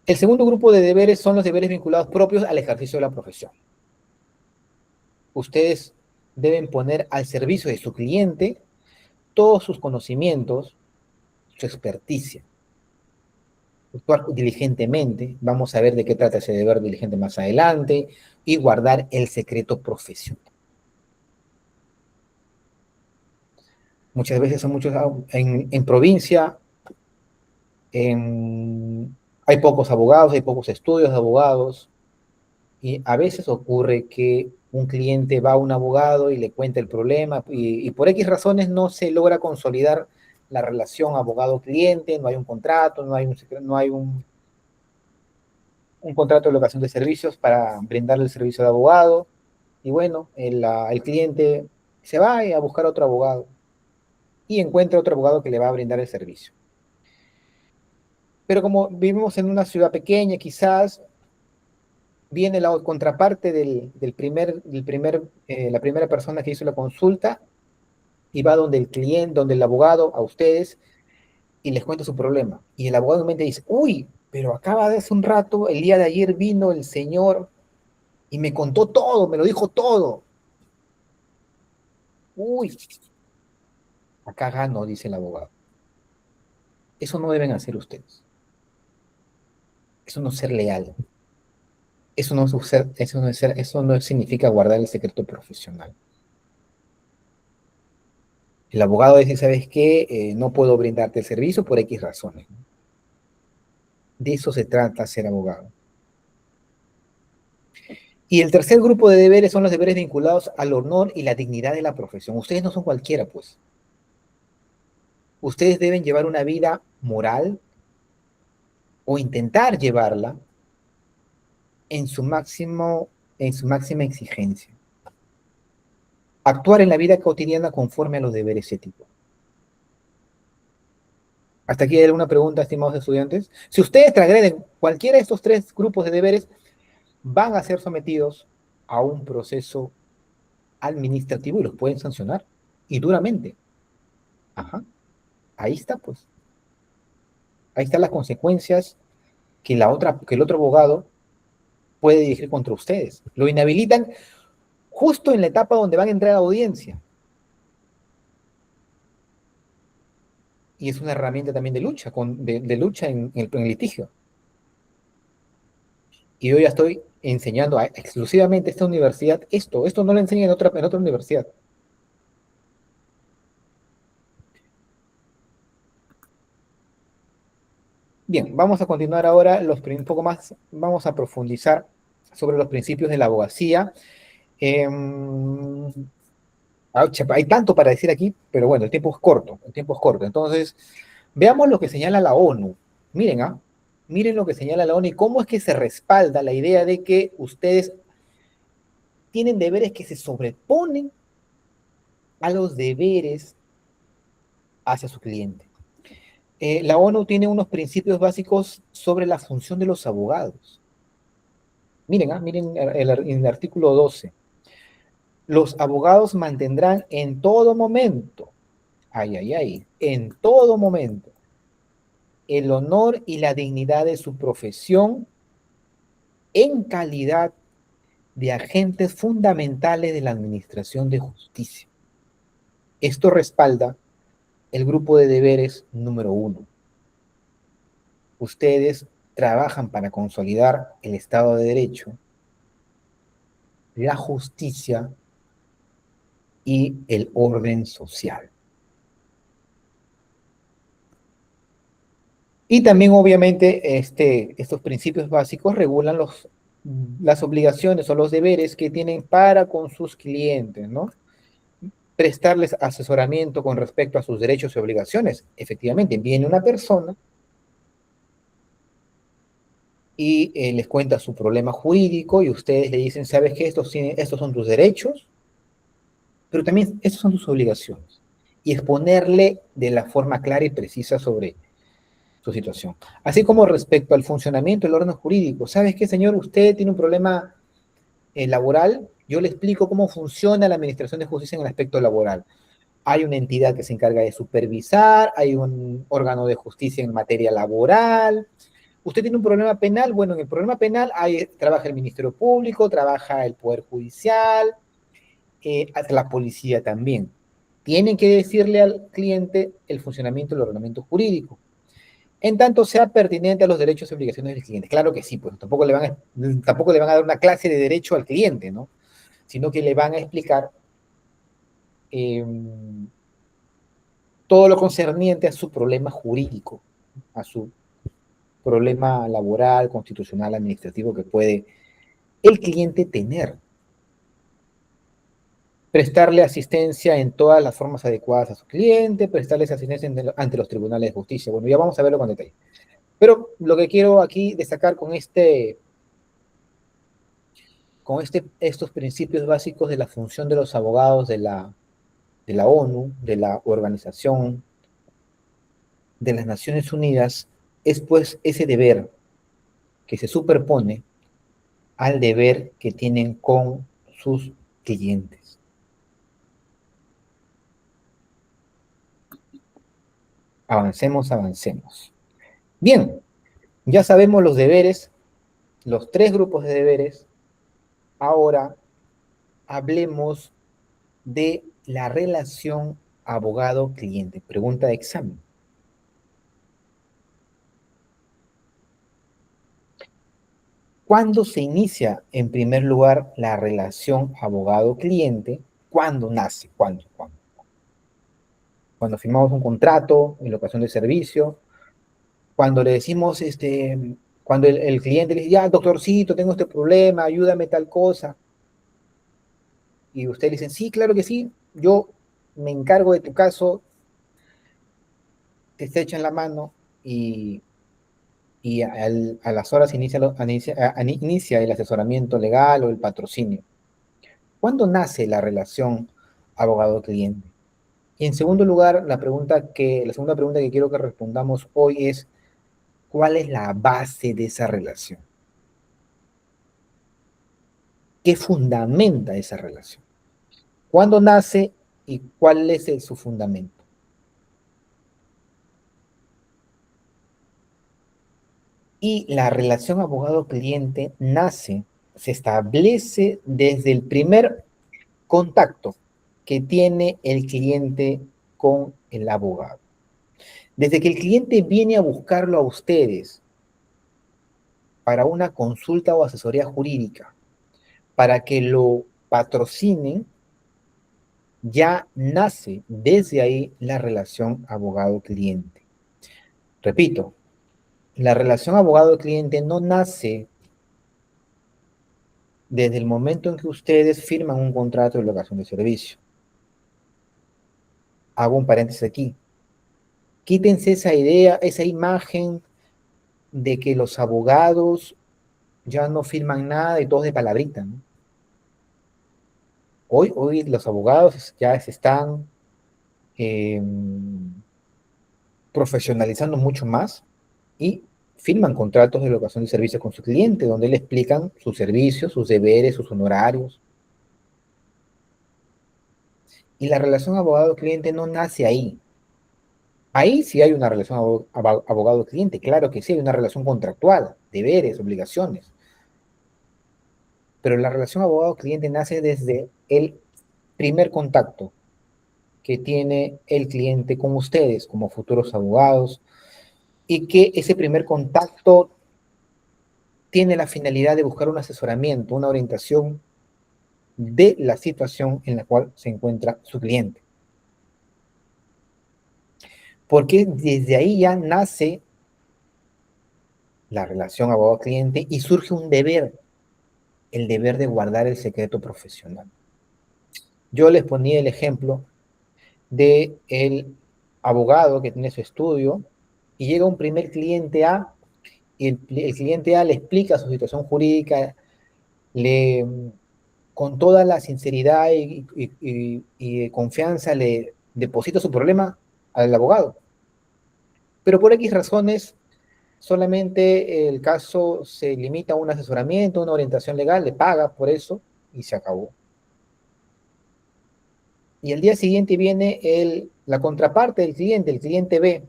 El segundo grupo de deberes son los deberes vinculados propios al ejercicio de la profesión. Ustedes deben poner al servicio de su cliente todos sus conocimientos, su experticia. Actuar diligentemente, vamos a ver de qué trata ese deber diligente más adelante, y guardar el secreto profesional. Muchas veces en provincia hay pocos abogados, hay pocos estudios de abogados, y a veces ocurre que un cliente va a un abogado y le cuenta el problema, y por X razones no se logra consolidar la relación abogado-cliente, no hay un contrato, no hay un contrato de locación de servicios para brindarle el servicio de abogado, y bueno, el cliente se va a buscar otro abogado y encuentra otro abogado que le va a brindar el servicio. Pero como vivimos en una ciudad pequeña, quizás viene la contraparte la primera persona que hizo la consulta y va donde el cliente, donde el abogado, a ustedes, y les cuenta su problema. Y el abogado mente dice, uy, pero acaba de hace un rato, el día de ayer vino el señor y me contó todo, me lo dijo todo. Uy, acá gano, dice el abogado. Eso no deben hacer ustedes. Eso no es ser leal. Eso no significa guardar el secreto profesional. El abogado dice, ¿sabes qué? No puedo brindarte el servicio por X razones. De eso se trata ser abogado. Y el tercer grupo de deberes son los deberes vinculados al honor y la dignidad de la profesión. Ustedes no son cualquiera, pues. Ustedes deben llevar una vida moral o intentar llevarla en su máxima exigencia. Actuar en la vida cotidiana conforme a los deberes éticos. ¿Hasta aquí hay alguna pregunta, estimados estudiantes? Si ustedes transgreden cualquiera de estos tres grupos de deberes, van a ser sometidos a un proceso administrativo y los pueden sancionar, y duramente. Ajá, ahí está, pues. Ahí están las consecuencias que el otro abogado puede dirigir contra ustedes. Lo inhabilitan justo en la etapa donde van a entrar a audiencia. Y es una herramienta también de lucha, de lucha en el litigio. Y yo ya estoy enseñando exclusivamente a esta universidad esto no lo enseñan en otra universidad. Bien, vamos a continuar ahora un poco más, vamos a profundizar sobre los principios de la abogacía. Hay tanto para decir aquí, pero bueno, el tiempo es corto, Entonces, veamos lo que señala la ONU. Miren lo que señala la ONU y cómo es que se respalda la idea de que ustedes tienen deberes que se sobreponen a los deberes hacia su cliente. La ONU tiene unos principios básicos sobre la función de los abogados. Miren el artículo 12. Los abogados mantendrán en todo momento, en todo momento, el honor y la dignidad de su profesión en calidad de agentes fundamentales de la administración de justicia. Esto respalda el grupo de deberes número 1. Ustedes trabajan para consolidar el Estado de Derecho, la justicia y el orden social. Y también, obviamente, estos principios básicos regulan las obligaciones o los deberes que tienen para con sus clientes, ¿no? Prestarles asesoramiento con respecto a sus derechos y obligaciones. Efectivamente, viene una persona y les cuenta su problema jurídico y ustedes le dicen, ¿sabes qué? Estos son tus derechos, pero también estas son tus obligaciones. Y exponerle de la forma clara y precisa sobre su situación. Así como respecto al funcionamiento del orden jurídico. ¿Sabes qué, señor? Usted tiene un problema laboral. Yo le explico cómo funciona la administración de justicia en el aspecto laboral. Hay una entidad que se encarga de supervisar, hay un órgano de justicia en materia laboral. Usted tiene un problema penal, bueno, en el problema penal trabaja el Ministerio Público, trabaja el Poder Judicial, hasta la policía también. Tienen que decirle al cliente el funcionamiento del ordenamiento jurídico, en tanto sea pertinente a los derechos y obligaciones del cliente. Claro que sí, pues tampoco le van a dar una clase de derecho al cliente, ¿no? Sino que le van a explicar eh, todo lo concerniente a su problema jurídico, a su problema laboral, constitucional, administrativo que puede el cliente tener. Prestarle asistencia en todas las formas adecuadas a su cliente, prestarles asistencia ante los tribunales de justicia. Bueno, ya vamos a verlo con detalle. Pero lo que quiero aquí destacar con estos principios básicos de la función de los abogados de la ONU, de la Organización de las Naciones Unidas, es pues ese deber que se superpone al deber que tienen con sus clientes. Avancemos. Bien, ya sabemos los deberes, los 3 grupos de deberes. Ahora hablemos de la relación abogado-cliente. Pregunta de examen. ¿Cuándo se inicia, en primer lugar, la relación abogado-cliente? ¿Cuándo nace? ¿Cuándo? Cuando firmamos un contrato, en la ocasión de servicio, cuando le decimos, cuando el cliente le dice, ya, doctorcito, tengo este problema, ayúdame tal cosa. Y usted le dice, sí, claro que sí, yo me encargo de tu caso, te estrechan la mano y a las horas inicia el asesoramiento legal o el patrocinio. ¿Cuándo nace la relación abogado-cliente? Y en segundo lugar, la segunda pregunta que quiero que respondamos hoy es, ¿cuál es la base de esa relación? ¿Qué fundamenta esa relación? ¿Cuándo nace y cuál es su fundamento? Y la relación abogado-cliente se establece desde el primer contacto que tiene el cliente con el abogado. Desde que el cliente viene a buscarlo a ustedes para una consulta o asesoría jurídica, para que lo patrocinen, ya nace desde ahí la relación abogado-cliente. Repito, la relación abogado-cliente no nace desde el momento en que ustedes firman un contrato de locación de servicio. Hago un paréntesis aquí. Quítense esa idea, esa imagen de que los abogados ya no firman nada y todos de palabrita, ¿no? Hoy los abogados ya se están profesionalizando mucho más y firman contratos de locación de servicios con su cliente, donde le explican sus servicios, sus deberes, sus honorarios. Y la relación abogado-cliente no nace ahí. Ahí sí hay una relación abogado-cliente, claro que sí, hay una relación contractual, deberes, obligaciones. Pero la relación abogado-cliente nace desde el primer contacto que tiene el cliente con ustedes como futuros abogados y que ese primer contacto tiene la finalidad de buscar un asesoramiento, una orientación de la situación en la cual se encuentra su cliente. Porque desde ahí ya nace la relación abogado-cliente y surge un deber, el deber de guardar el secreto profesional. Yo les ponía el ejemplo de el abogado que tiene su estudio y llega un primer cliente A y el cliente A le explica su situación jurídica, le, con toda la sinceridad y confianza le deposita su problema al abogado. Pero por X razones, solamente el caso se limita a un asesoramiento, una orientación legal, le paga por eso y se acabó. Y al día siguiente viene la contraparte del cliente, el cliente B.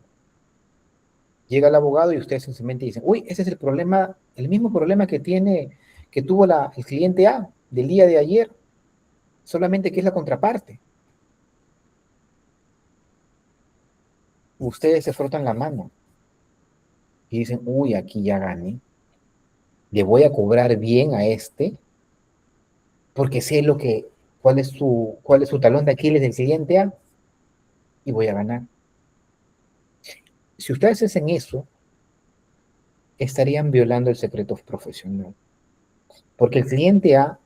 Llega el abogado y ustedes sencillamente dicen, uy, ese es el problema, el mismo problema que tuvo el cliente A del día de ayer, solamente que es la contraparte. Ustedes se frotan la mano y dicen, uy, aquí ya gané, le voy a cobrar bien a este, porque sé cuál es su talón de Aquiles del cliente A, y voy a ganar. Si ustedes hacen eso, estarían violando el secreto profesional, porque el cliente A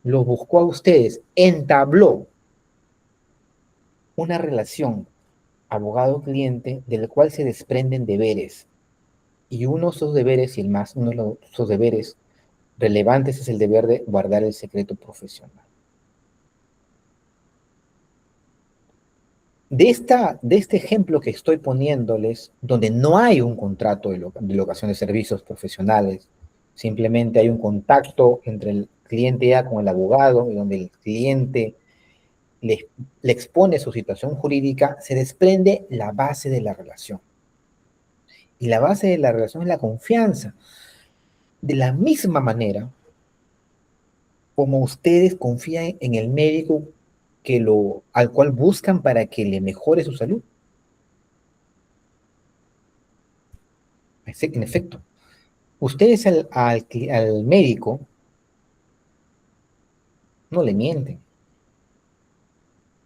los buscó a ustedes, entabló una relación abogado-cliente del cual se desprenden deberes. Y uno de esos deberes, y uno de esos deberes relevantes es el deber de guardar el secreto profesional. De este ejemplo que estoy poniéndoles, donde no hay un contrato de locación de servicios profesionales, simplemente hay un contacto entre el cliente A con el abogado, y donde el cliente le expone su situación jurídica, se desprende la base de la relación. Y la base de la relación es la confianza. De la misma manera como ustedes confían en el médico al cual buscan para que le mejore su salud. En efecto, ustedes al médico no le mienten.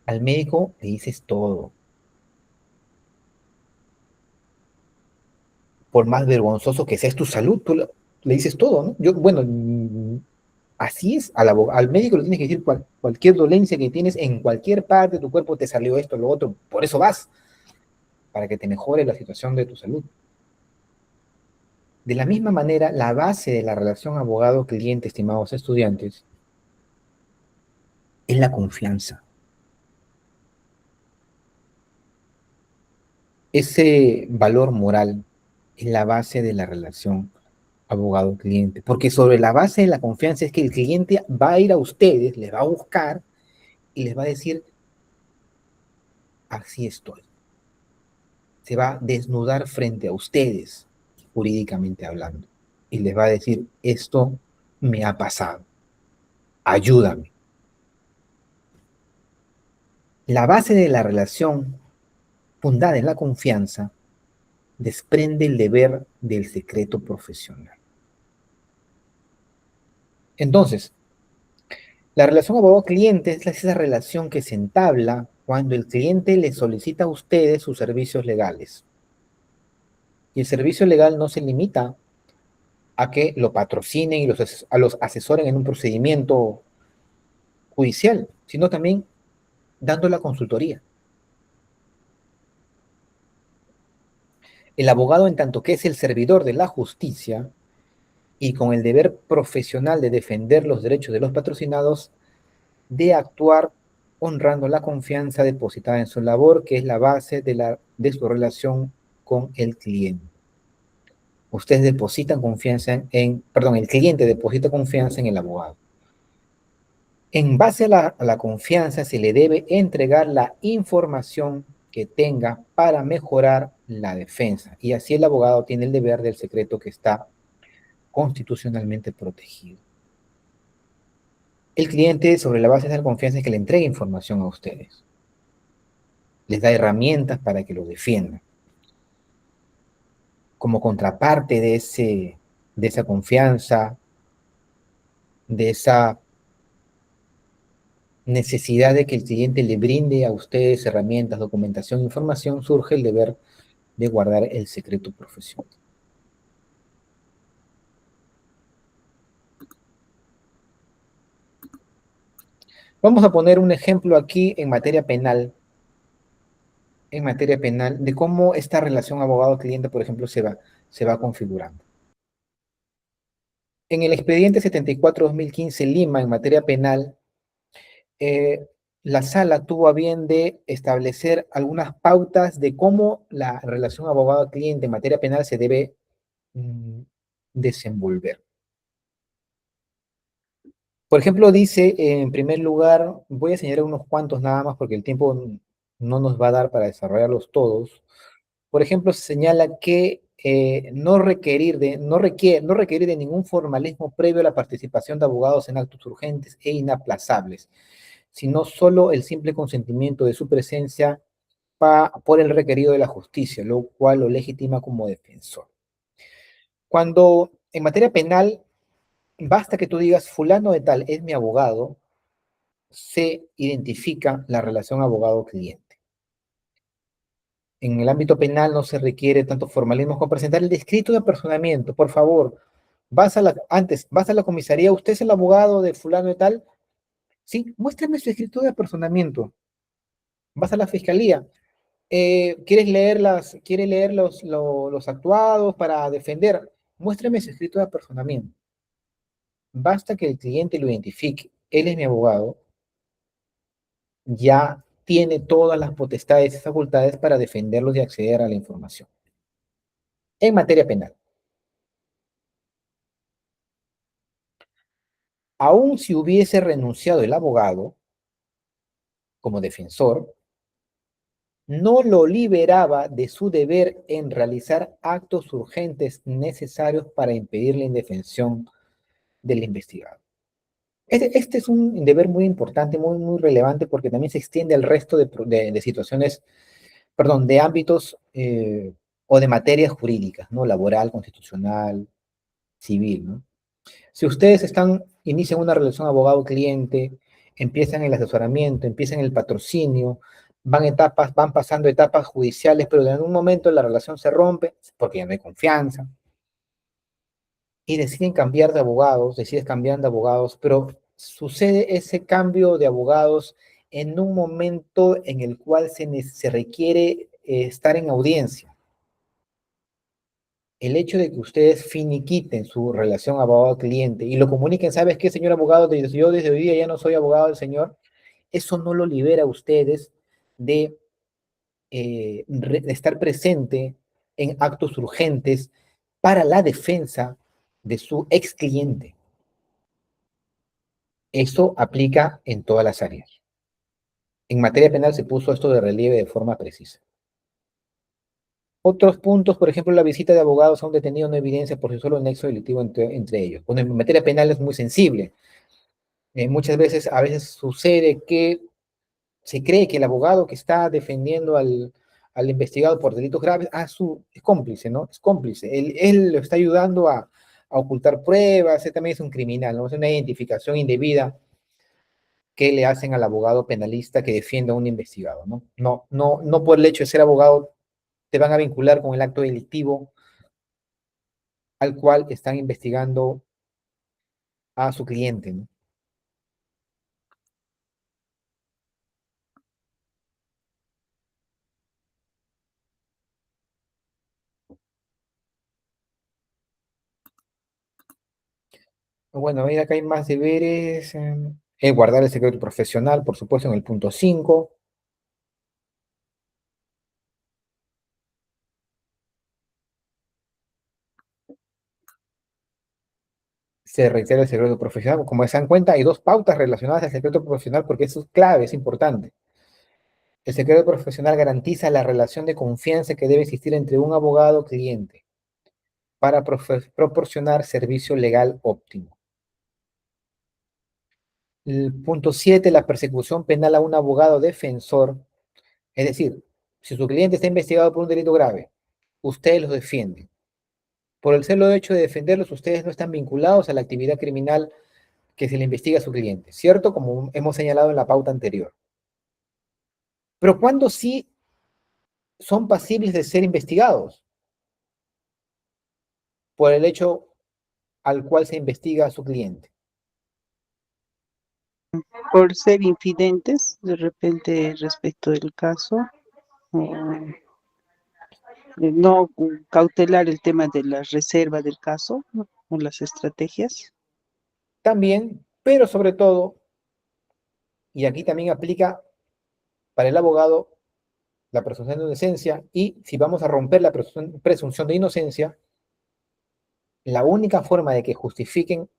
Al médico le dices todo. Por más vergonzoso que sea tu salud, le dices todo, ¿no? Bueno, así es. Al médico le tienes que decir cualquier dolencia que tienes en cualquier parte de tu cuerpo, te salió esto, lo otro. Por eso vas, para que te mejore la situación de tu salud. De la misma manera, la base de la relación abogado-cliente, estimados estudiantes, es la confianza. Ese valor moral es la base de la relación abogado-cliente, porque sobre la base de la confianza es que el cliente va a ir a ustedes, les va a buscar y les va a decir, así estoy. Se va a desnudar frente a ustedes, jurídicamente hablando, y les va a decir, esto me ha pasado, ayúdame. La base de la relación fundada en la confianza desprende el deber del secreto profesional. Entonces, la relación abogado-cliente es esa relación que se entabla cuando el cliente le solicita a ustedes sus servicios legales. Y el servicio legal no se limita a que lo patrocinen y los asesoren en un procedimiento judicial, sino también dando la consultoría. El abogado, en tanto que es el servidor de la justicia y con el deber profesional de defender los derechos de los patrocinados, de actuar honrando la confianza depositada en su labor, que es la base de su relación con el cliente. Ustedes depositan confianza el cliente deposita confianza en el abogado. En base a la confianza se le debe entregar la información que tenga para mejorar la defensa. Y así el abogado tiene el deber del secreto que está constitucionalmente protegido. El cliente, sobre la base de la confianza, es que le entregue información a ustedes. Les da herramientas para que lo defiendan. Como contraparte de esa confianza, de esa necesidad de que el cliente le brinde a ustedes herramientas, documentación, información, surge el deber de guardar el secreto profesional. Vamos a poner un ejemplo aquí en materia penal, en materia penal de cómo esta relación abogado-cliente, por ejemplo, se va configurando. En el expediente 74-2015 Lima, en materia penal, la sala tuvo a bien de establecer algunas pautas de cómo la relación abogado-cliente en materia penal se debe desenvolver. Por ejemplo, dice, en primer lugar, voy a señalar unos cuantos nada más porque el tiempo no nos va a dar para desarrollarlos todos. Por ejemplo, se señala que no requerir de ningún formalismo previo a la participación de abogados en actos urgentes e inaplazables, sino solo el simple consentimiento de su presencia por el requerido de la justicia, lo cual lo legitima como defensor. Cuando en materia penal basta que tú digas fulano de tal es mi abogado, se identifica la relación abogado-cliente. En el ámbito penal no se requiere tanto formalismo como presentar el escrito de apersonamiento. Por favor, vas a la comisaría, usted es el abogado de fulano de tal. Sí, muéstrame su escrito de apersonamiento. Vas a la fiscalía. ¿Quiere leer los actuados para defender? Muéstrame su escrito de apersonamiento. Basta que el cliente lo identifique. Él es mi abogado. Ya tiene todas las potestades y facultades para defenderlos y acceder a la información. En materia penal, aun si hubiese renunciado el abogado como defensor, no lo liberaba de su deber en realizar actos urgentes necesarios para impedir la indefensión del investigado. Este es un deber muy importante, muy relevante, porque también se extiende al resto de situaciones, perdón, de ámbitos o de materias jurídicas, ¿no? Laboral, constitucional, civil, ¿no? Si ustedes inician una relación abogado-cliente, empiezan el asesoramiento, empiezan el patrocinio, van pasando etapas judiciales, pero en algún momento la relación se rompe porque ya no hay confianza y deciden cambiar de abogados, deciden cambiar de abogados, pero sucede ese cambio de abogados en un momento en el cual se requiere estar en audiencia. El hecho de que ustedes finiquiten su relación abogado-cliente y lo comuniquen, ¿sabes qué, señor abogado? Yo desde hoy día ya no soy abogado del señor, eso no lo libera a ustedes de, de estar presente en actos urgentes para la defensa de su ex cliente. Eso aplica en todas las áreas. En materia penal se puso esto de relieve de forma precisa. Otros puntos, por ejemplo, la visita de abogados a un detenido no evidencia por sí solo el nexo delictivo entre ellos. Bueno, en materia penal es muy sensible. Muchas veces, a veces sucede que se cree que el abogado que está defendiendo al investigado por delitos graves, es cómplice, ¿no? Es cómplice. Él lo está ayudando a ocultar pruebas, él también es un criminal, ¿no? Es una identificación indebida que le hacen al abogado penalista que defiende a un investigado, ¿no? No por el hecho de ser abogado te van a vincular con el acto delictivo al cual están investigando a su cliente, ¿no? Bueno, mira, acá hay más deberes. Guardar el secreto profesional, por supuesto, en el punto 5. Se reitera el secreto profesional. Como se dan cuenta, hay dos pautas relacionadas al secreto profesional porque eso es clave, es importante. El secreto profesional garantiza la relación de confianza que debe existir entre un abogado y cliente para proporcionar servicio legal óptimo. El punto 7, la persecución penal a un abogado defensor. Es decir, si su cliente está investigado por un delito grave, ustedes los defienden. Por el solo hecho de defenderlos, ustedes no están vinculados a la actividad criminal que se le investiga a su cliente, ¿cierto? Como hemos señalado en la pauta anterior. Pero ¿cuándo sí son pasibles de ser investigados? Por el hecho al cual se investiga a su cliente. Por ser infidentes, de repente, respecto del caso. no cautelar el tema de la reserva del caso, ¿no? O las estrategias. También, pero sobre todo, y aquí también aplica para el abogado la presunción de inocencia, y si vamos a romper la presunción de inocencia, la única forma de que justifiquen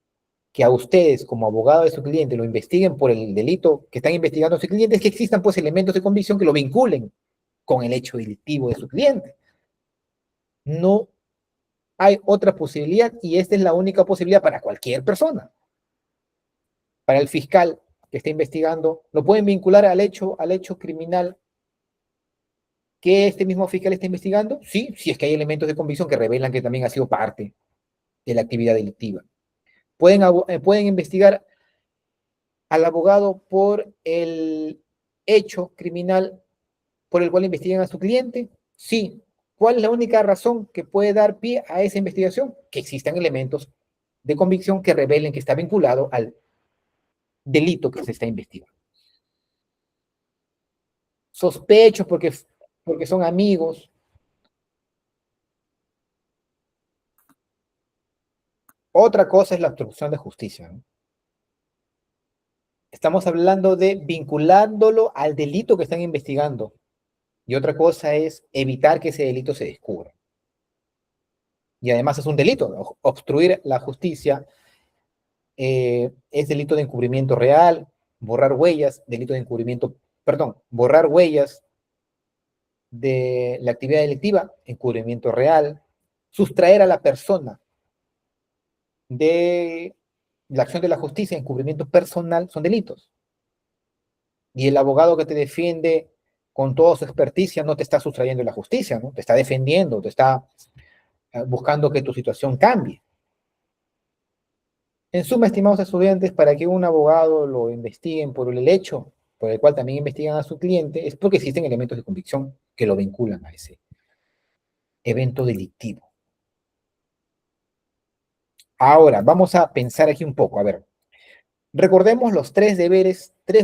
que a ustedes como abogado de su cliente lo investiguen por el delito que están investigando a su cliente es que existan pues elementos de convicción que lo vinculen con el hecho delictivo de su cliente. No hay otra posibilidad y esta es la única posibilidad para cualquier persona. Para el fiscal que está investigando, lo pueden vincular al hecho criminal que este mismo fiscal está investigando, sí, si es que hay elementos de convicción que revelan que también ha sido parte de la actividad delictiva. Pueden investigar al abogado por el hecho criminal por el cual investigan a su cliente, sí. ¿Cuál es la única razón que puede dar pie a esa investigación? Que existan elementos de convicción que revelen que está vinculado al delito que se está investigando. Sospechos porque son amigos. Otra cosa es la obstrucción de justicia, ¿no? Estamos hablando de vinculándolo al delito que están investigando. Y otra cosa es evitar que ese delito se descubra. Y además es un delito, ¿no? Obstruir la justicia es delito de encubrimiento real, borrar huellas, delito de encubrimiento, perdón, borrar huellas de la actividad delictiva, encubrimiento real, sustraer a la persona de la acción de la justicia, encubrimiento personal, son delitos. Y el abogado que te defiende con toda su experticia no te está sustrayendo de la justicia, ¿no? Te está defendiendo, te está buscando que tu situación cambie. En suma, estimados estudiantes, para que un abogado lo investiguen por el hecho por el cual también investigan a su cliente, es porque existen elementos de convicción que lo vinculan a ese evento delictivo. Ahora, vamos a pensar aquí un poco. A ver, recordemos los tres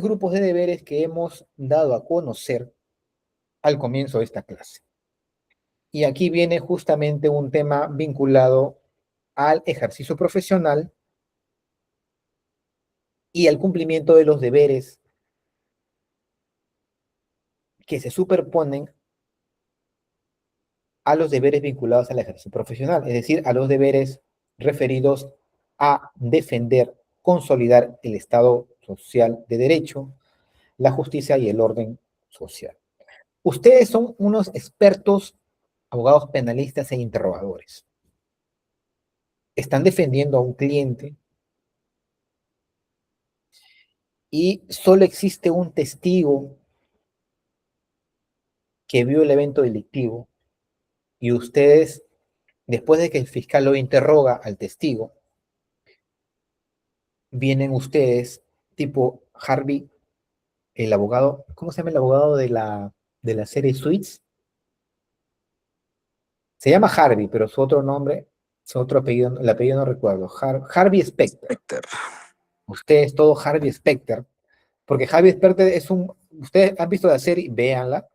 grupos de deberes que hemos dado a conocer al comienzo de esta clase. Y aquí viene justamente un tema vinculado al ejercicio profesional y al cumplimiento de los deberes que se superponen a los deberes vinculados al ejercicio profesional, es decir, a los deberes referidos a defender, consolidar el Estado social de derecho, la justicia y el orden social. Ustedes son unos expertos, abogados penalistas e interrogadores. Están defendiendo a un cliente y solo existe un testigo que vio el evento delictivo y ustedes, después de que el fiscal lo interroga al testigo, vienen ustedes, tipo Harvey, el abogado, ¿cómo se llama el abogado de la serie Suits? Se llama Harvey, pero su otro nombre, su otro apellido, el apellido no recuerdo. Harvey Specter. Usted es todo Harvey Specter, porque Harvey Specter es ustedes han visto la serie, véanla,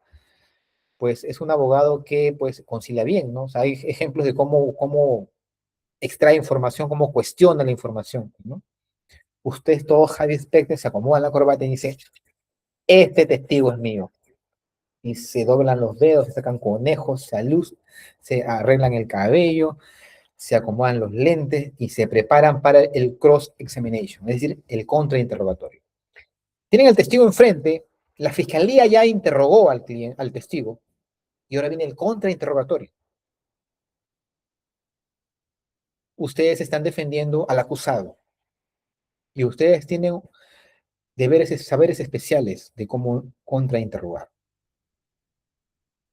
pues es un abogado que pues concilia bien, ¿no? O sea, hay ejemplos de cómo extrae información, cómo cuestiona la información, ¿no? Usted es todo Harvey Specter, se acomoda en la corbata y dice, este testigo es mío. Y se doblan los dedos, se sacan conejos, se arreglan el cabello, se acomodan los lentes y se preparan para el cross-examination, es decir, el contrainterrogatorio. Tienen al testigo enfrente, la fiscalía ya interrogó al testigo y ahora viene el contrainterrogatorio. Ustedes están defendiendo al acusado y ustedes tienen saberes especiales de cómo contrainterrogar.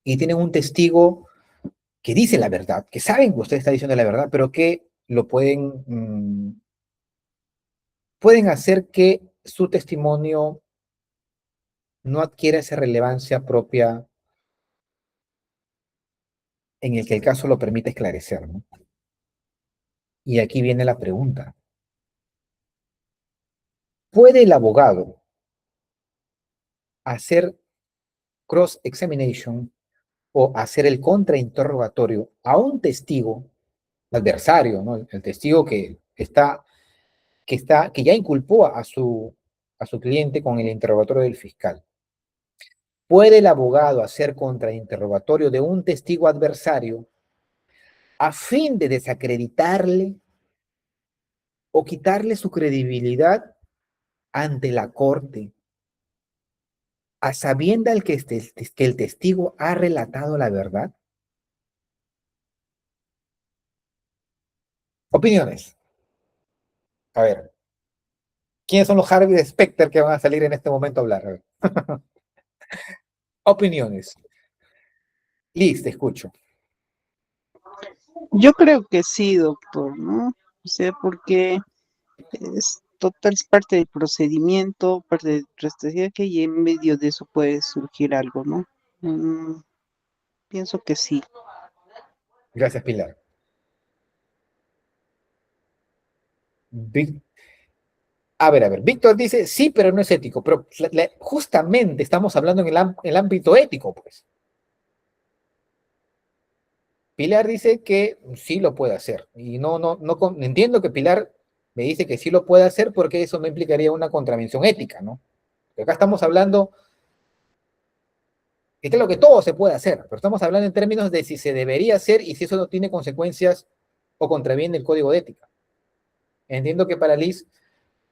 Y tienen un testigo que dice la verdad, que saben que usted está diciendo la verdad, pero que lo pueden hacer que su testimonio no adquiera esa relevancia propia en el que el caso lo permite esclarecer, ¿no? Y aquí viene la pregunta. ¿Puede el abogado hacer cross-examination o hacer el contrainterrogatorio a un testigo adversario, ¿no? El testigo que ya inculpó a su cliente con el interrogatorio del fiscal. ¿Puede el abogado hacer contrainterrogatorio de un testigo adversario a fin de desacreditarle o quitarle su credibilidad ante la corte, a sabiendas que el testigo ha relatado la verdad? Opiniones. A ver, ¿quiénes son los Harvey Specter que van a salir en este momento a hablar? A ver. Opiniones. Liz, te escucho. Yo creo que sí, doctor, ¿no? O sea, porque es parte del procedimiento, parte de nuestra estrategia y en medio de eso puede surgir algo, ¿no? Pienso que sí. Gracias, Pilar. A ver, Víctor dice, sí, pero no es ético, pero justamente estamos hablando en el ámbito ético, pues. Pilar dice que sí lo puede hacer, y entiendo que Pilar me dice que sí lo puede hacer porque eso no implicaría una contravención ética, ¿no? Porque acá estamos hablando, que claro que todo se puede hacer, pero estamos hablando en términos de si se debería hacer y si eso no tiene consecuencias o contraviene el código de ética. Entiendo que para Liz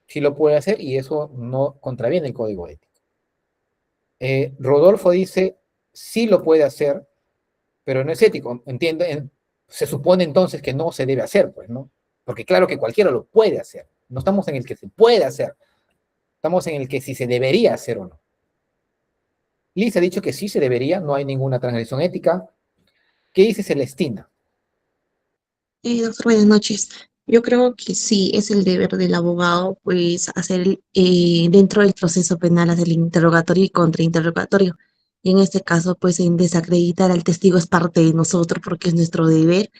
sí lo puede hacer y eso no contraviene el código ético. Rodolfo dice, sí lo puede hacer, pero no es ético. Se supone entonces que no se debe hacer, pues, ¿no? Porque claro que cualquiera lo puede hacer. No estamos en el que se puede hacer, estamos en el que si se debería hacer o no. Liz ha dicho que sí se debería, no hay ninguna transgresión ética. ¿Qué dice Celestina? Doctor, buenas noches. Yo creo que sí es el deber del abogado, pues, hacer dentro del proceso penal, hacer el interrogatorio y contrainterrogatorio. Y en este caso, pues, en desacreditar al testigo es parte de nosotros, porque es nuestro deber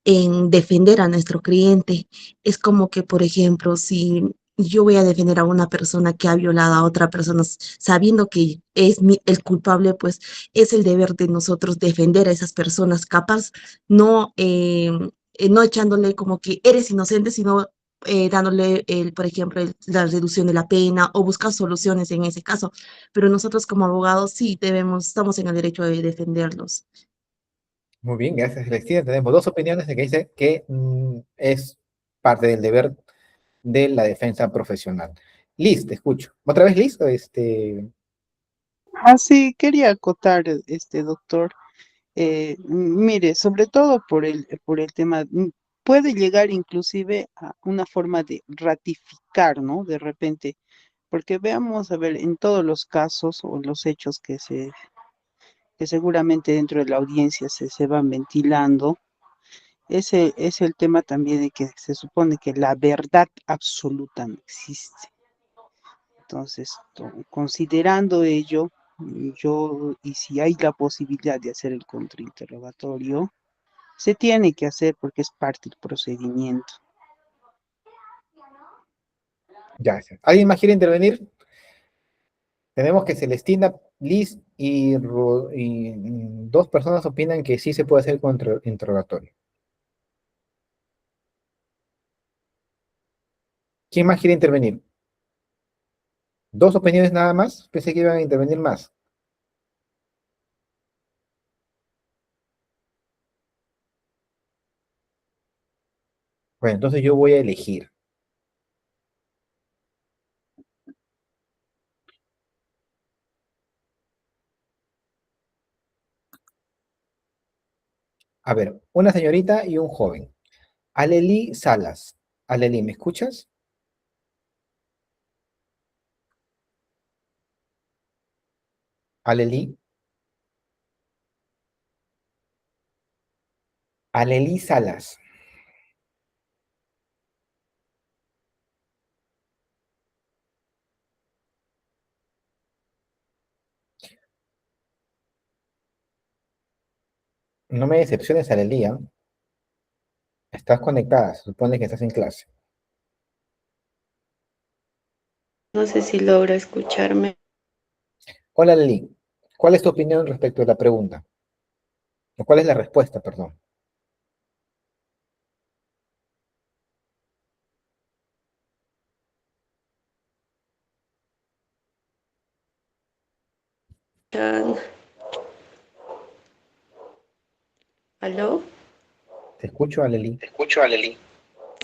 en defender a nuestro cliente. Es como que, por ejemplo, si yo voy a defender a una persona que ha violado a otra persona sabiendo que es el culpable, pues es el deber de nosotros defender a esas personas, capaz no, no echándole como que eres inocente, sino dándole, por ejemplo, la reducción de la pena o buscar soluciones en ese caso. Pero nosotros como abogados sí estamos en el derecho de defenderlos. Muy bien, gracias Celestina. Tenemos dos opiniones de que dice que es parte del deber de la defensa profesional. Liz, te escucho. ¿Otra vez Liz? Sí, quería acotar, doctor. Mire, sobre todo por el tema, puede llegar inclusive a una forma de ratificar, ¿no? De repente, porque veamos, a ver, en todos los casos o los hechos que seguramente dentro de la audiencia se van ventilando, ese es el tema también de que se supone que la verdad absoluta no existe. Entonces, considerando ello, y si hay la posibilidad de hacer el contrainterrogatorio, se tiene que hacer porque es parte del procedimiento. Gracias. ¿Alguien más quiere intervenir? Tenemos que Celestina, Liz y dos personas opinan que sí se puede hacer el interrogatorio. ¿Quién más quiere intervenir? ¿Dos opiniones nada más? Pensé que iban a intervenir más. Bueno, entonces yo voy a elegir. A ver, una señorita y un joven. Aleli Salas. Aleli, ¿me escuchas? Aleli. Aleli Salas. No me decepciones, Aleli, ¿ah? Estás conectada, se supone que estás en clase. No sé si logra escucharme. Hola, Aleli. ¿Cuál es tu opinión respecto a la pregunta? ¿O cuál es la respuesta, perdón? Ah, ¿aló? Te escucho, Aleli.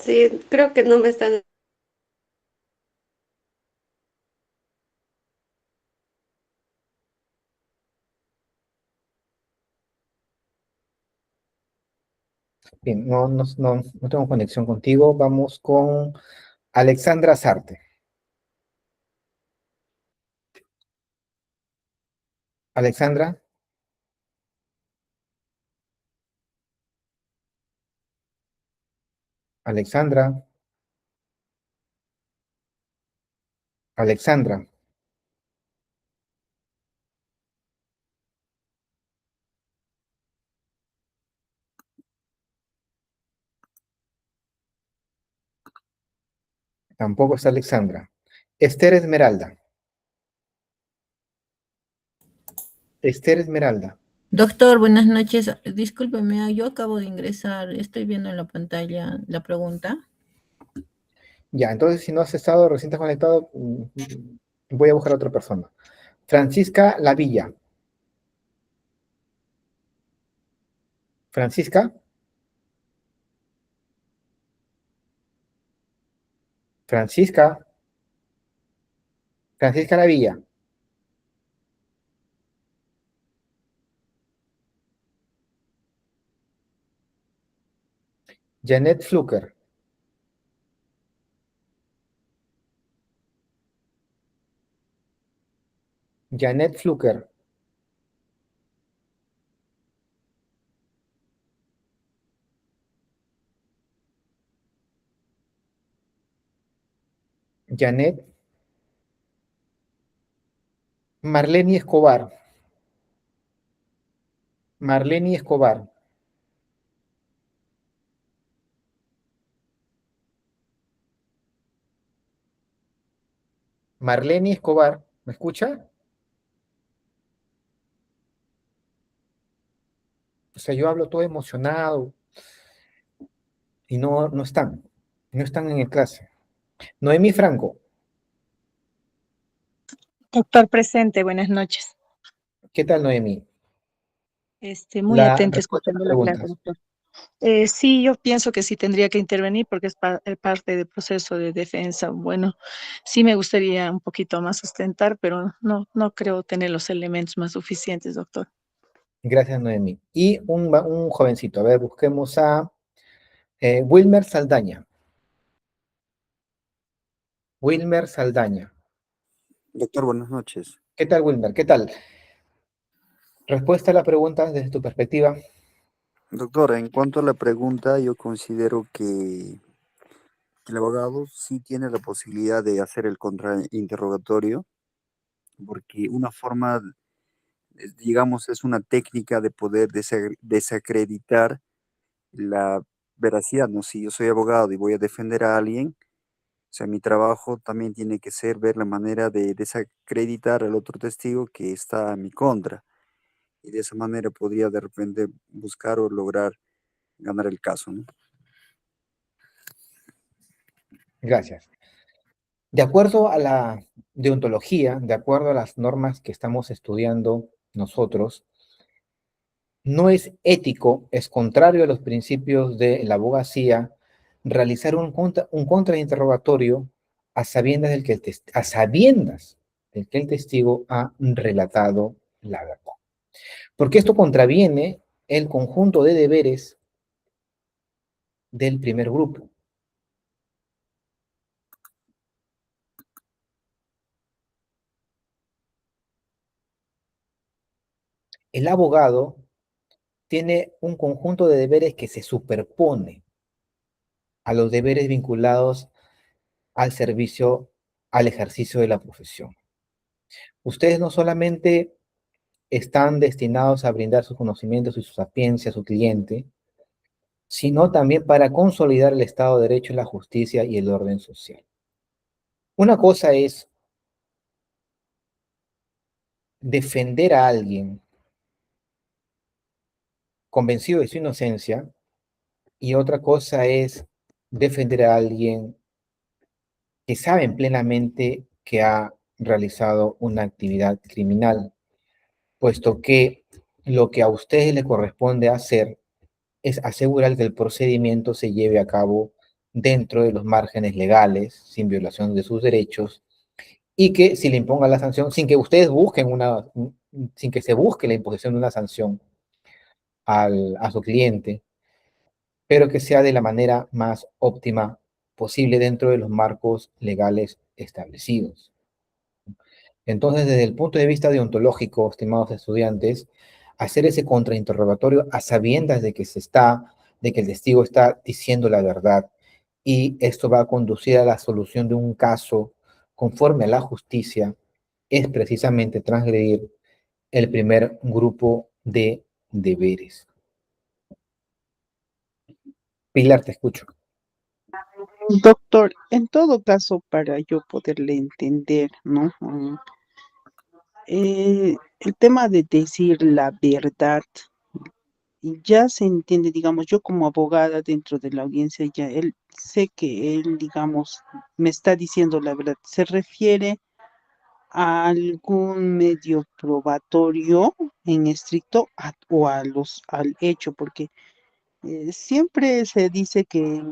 Sí, creo que no me están. Bien, no tengo conexión contigo. Vamos con Alexandra Sarte. Alexandra, Alexandra, Alexandra. Tampoco está Alexandra. Esther Esmeralda. Esther Esmeralda. Doctor, buenas noches. Discúlpeme, yo acabo de ingresar. Estoy viendo en la pantalla la pregunta. Ya, entonces si no has estado recién te has conectado, voy a buscar a otra persona. Francisca Lavilla. Francisca. Francisca. Francisca Lavilla. Janet Fluker. Janet Fluker. Janet. Marlene Escobar. Marlene Escobar. Marlene Escobar. ¿Me escucha? O sea, yo hablo todo emocionado y no están. No están en el clase. Noemí Franco. Doctor presente, buenas noches. ¿Qué tal, Noemí? Muy La atenta respuesta a las escuchando la clase, preguntas. doctor. Sí, yo pienso que sí tendría que intervenir porque es parte del proceso de defensa. Bueno, sí me gustaría un poquito más sustentar, pero no creo tener los elementos más suficientes, doctor. Gracias, Noemí. Y un jovencito. A ver, busquemos a Wilmer Saldaña. Wilmer Saldaña. Doctor, buenas noches. ¿Qué tal, Wilmer? ¿Qué tal? Respuesta a la pregunta desde tu perspectiva. Doctor, en cuanto a la pregunta, yo considero que el abogado sí tiene la posibilidad de hacer el contrainterrogatorio, porque una forma, digamos, es una técnica de poder desacreditar la veracidad, ¿no? Si yo soy abogado y voy a defender a alguien, o sea, mi trabajo también tiene que ser ver la manera de desacreditar al otro testigo que está a mi contra. Y de esa manera podría de repente buscar o lograr ganar el caso, ¿no? Gracias. De acuerdo a la deontología, de acuerdo a las normas que estamos estudiando nosotros, no es ético, es contrario a los principios de la abogacía, realizar un contrainterrogatorio a sabiendas, a sabiendas del que el testigo ha relatado la verdad. Porque esto contraviene el conjunto de deberes del primer grupo. El abogado tiene un conjunto de deberes que se superpone a los deberes vinculados al servicio, al ejercicio de la profesión. Ustedes no solamente están destinados a brindar sus conocimientos y su sapiencia a su cliente, sino también para consolidar el Estado de Derecho, la justicia y el orden social. Una cosa es defender a alguien convencido de su inocencia y otra cosa es defender a alguien que saben plenamente que ha realizado una actividad criminal, puesto que lo que a ustedes le corresponde hacer es asegurar que el procedimiento se lleve a cabo dentro de los márgenes legales, sin violación de sus derechos, y que si le impongan la sanción, sin que ustedes busquen sin que se busque la imposición de una sanción a su cliente, pero que sea de la manera más óptima posible dentro de los marcos legales establecidos. Entonces, desde el punto de vista deontológico, estimados estudiantes, hacer ese contrainterrogatorio a sabiendas de que el testigo está diciendo la verdad, y esto va a conducir a la solución de un caso conforme a la justicia, es precisamente transgredir el primer grupo de deberes. Pilar, te escucho. Doctor, en todo caso, para yo poderle entender, ¿no? El tema de decir la verdad, ya se entiende, digamos, yo como abogada dentro de la audiencia, ya sé que él, digamos, me está diciendo la verdad. ¿Se refiere a algún medio probatorio en estricto o al hecho? Porque siempre se dice que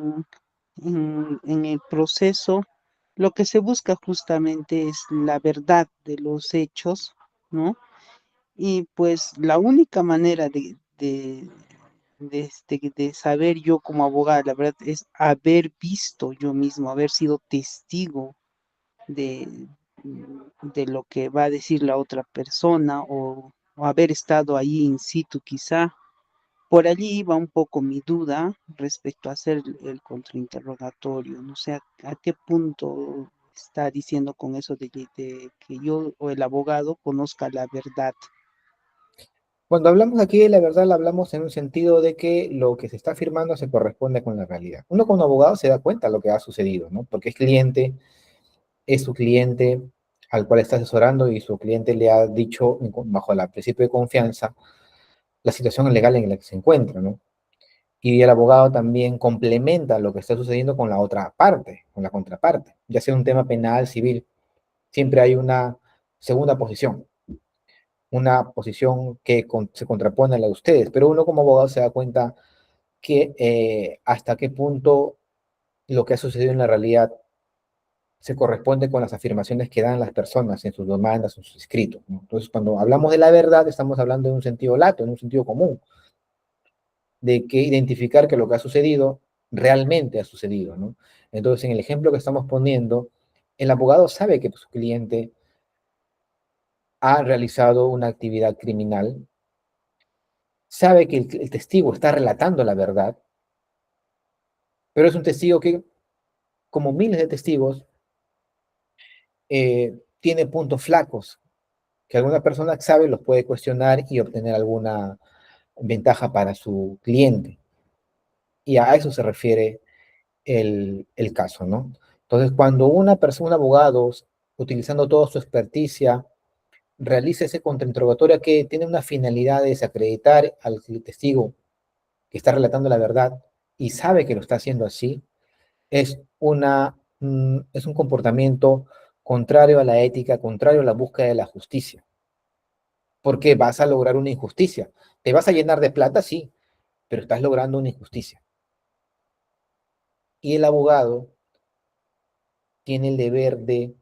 en el proceso lo que se busca justamente es la verdad de los hechos, ¿no? Y pues la única manera de saber yo como abogada, la verdad, es haber visto yo mismo, haber sido testigo de, de lo que va a decir la otra persona o haber estado ahí in situ quizá. Por allí va un poco mi duda respecto a hacer el contrainterrogatorio. No sé a qué punto está diciendo con eso de que yo o el abogado conozca la verdad. Cuando hablamos aquí de la verdad, la hablamos en un sentido de que lo que se está afirmando se corresponde con la realidad. Uno como abogado se da cuenta de lo que ha sucedido, ¿no? Porque es su cliente al cual está asesorando y su cliente le ha dicho, bajo el principio de confianza, la situación legal en la que se encuentra, ¿no? Y el abogado también complementa lo que está sucediendo con la otra parte, con la contraparte, ya sea un tema penal, civil, siempre hay segunda posición, una posición que se contrapone a la de ustedes, pero uno como abogado se da cuenta que hasta qué punto lo que ha sucedido en la realidad se corresponde con las afirmaciones que dan las personas en sus demandas, en sus escritos, ¿no? Entonces, cuando hablamos de la verdad, estamos hablando en un sentido lato, en un sentido común, de que identificar que lo que ha sucedido realmente ha sucedido, ¿no? Entonces, en el ejemplo que estamos poniendo, el abogado sabe que su cliente ha realizado una actividad criminal, sabe que el testigo está relatando la verdad, pero es un testigo que, como miles de testigos, tiene puntos flacos que alguna persona sabe los puede cuestionar y obtener alguna ventaja para su cliente. Y a eso se refiere el caso, ¿no? Entonces, cuando una persona, un abogado, utilizando toda su experticia, realiza ese contrainterrogatorio que tiene una finalidad de desacreditar al testigo que está relatando la verdad y sabe que lo está haciendo así, es un comportamiento contrario a la ética, contrario a la búsqueda de la justicia, porque vas a lograr una injusticia. Te vas a llenar de plata, sí, pero estás logrando una injusticia. Y el abogado tiene el deber de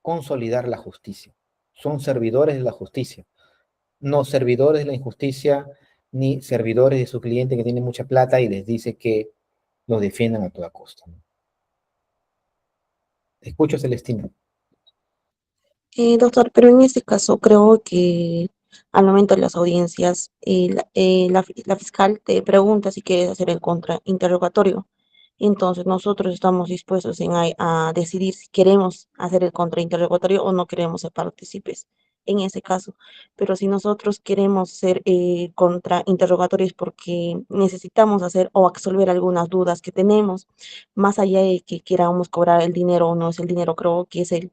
consolidar la justicia. Son servidores de la justicia, no servidores de la injusticia, ni servidores de su cliente que tiene mucha plata y les dice que lo defiendan a toda costa. Escucho, Celestina. Doctor, pero en este caso creo que al momento de las audiencias, la fiscal te pregunta si quieres hacer el contrainterrogatorio. Entonces nosotros estamos dispuestos a decidir si queremos hacer el contrainterrogatorio o no queremos ser partícipes. en ese caso. Pero si nosotros queremos ser contrainterrogatorios porque necesitamos hacer o absolver algunas dudas que tenemos, más allá de que queramos cobrar el dinero o no es el dinero, creo que es el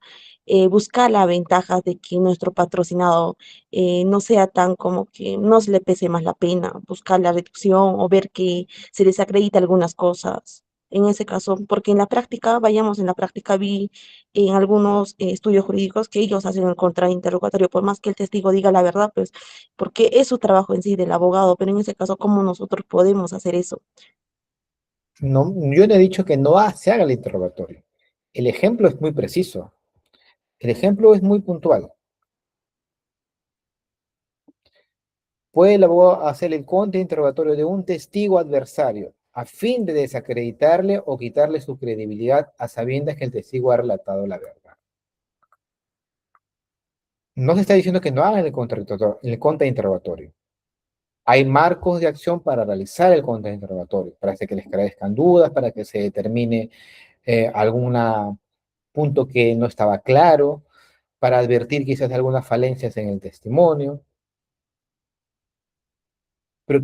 buscar la ventaja de que nuestro patrocinado no sea tan como que no se le pese más la pena, buscar la reducción o ver que se les acredita algunas cosas. En ese caso, porque en la práctica, vayamos en la práctica, vi en algunos estudios jurídicos que ellos hacen el contrainterrogatorio, por más que el testigo diga la verdad, pues, porque es su trabajo en sí del abogado, pero en ese caso, ¿cómo nosotros podemos hacer eso? No, yo no he dicho que no se haga el interrogatorio. El ejemplo es muy preciso. El ejemplo es muy puntual. Puede el abogado hacer el contrainterrogatorio de un testigo adversario a fin de desacreditarle o quitarle su credibilidad a sabiendas que el testigo ha relatado la verdad. No se está diciendo que no hagan el contrainterrogatorio. Hay marcos de acción para realizar el contrainterrogatorio, para que les crezcan dudas, para que se determine algún punto que no estaba claro, para advertir quizás de algunas falencias en el testimonio. Pero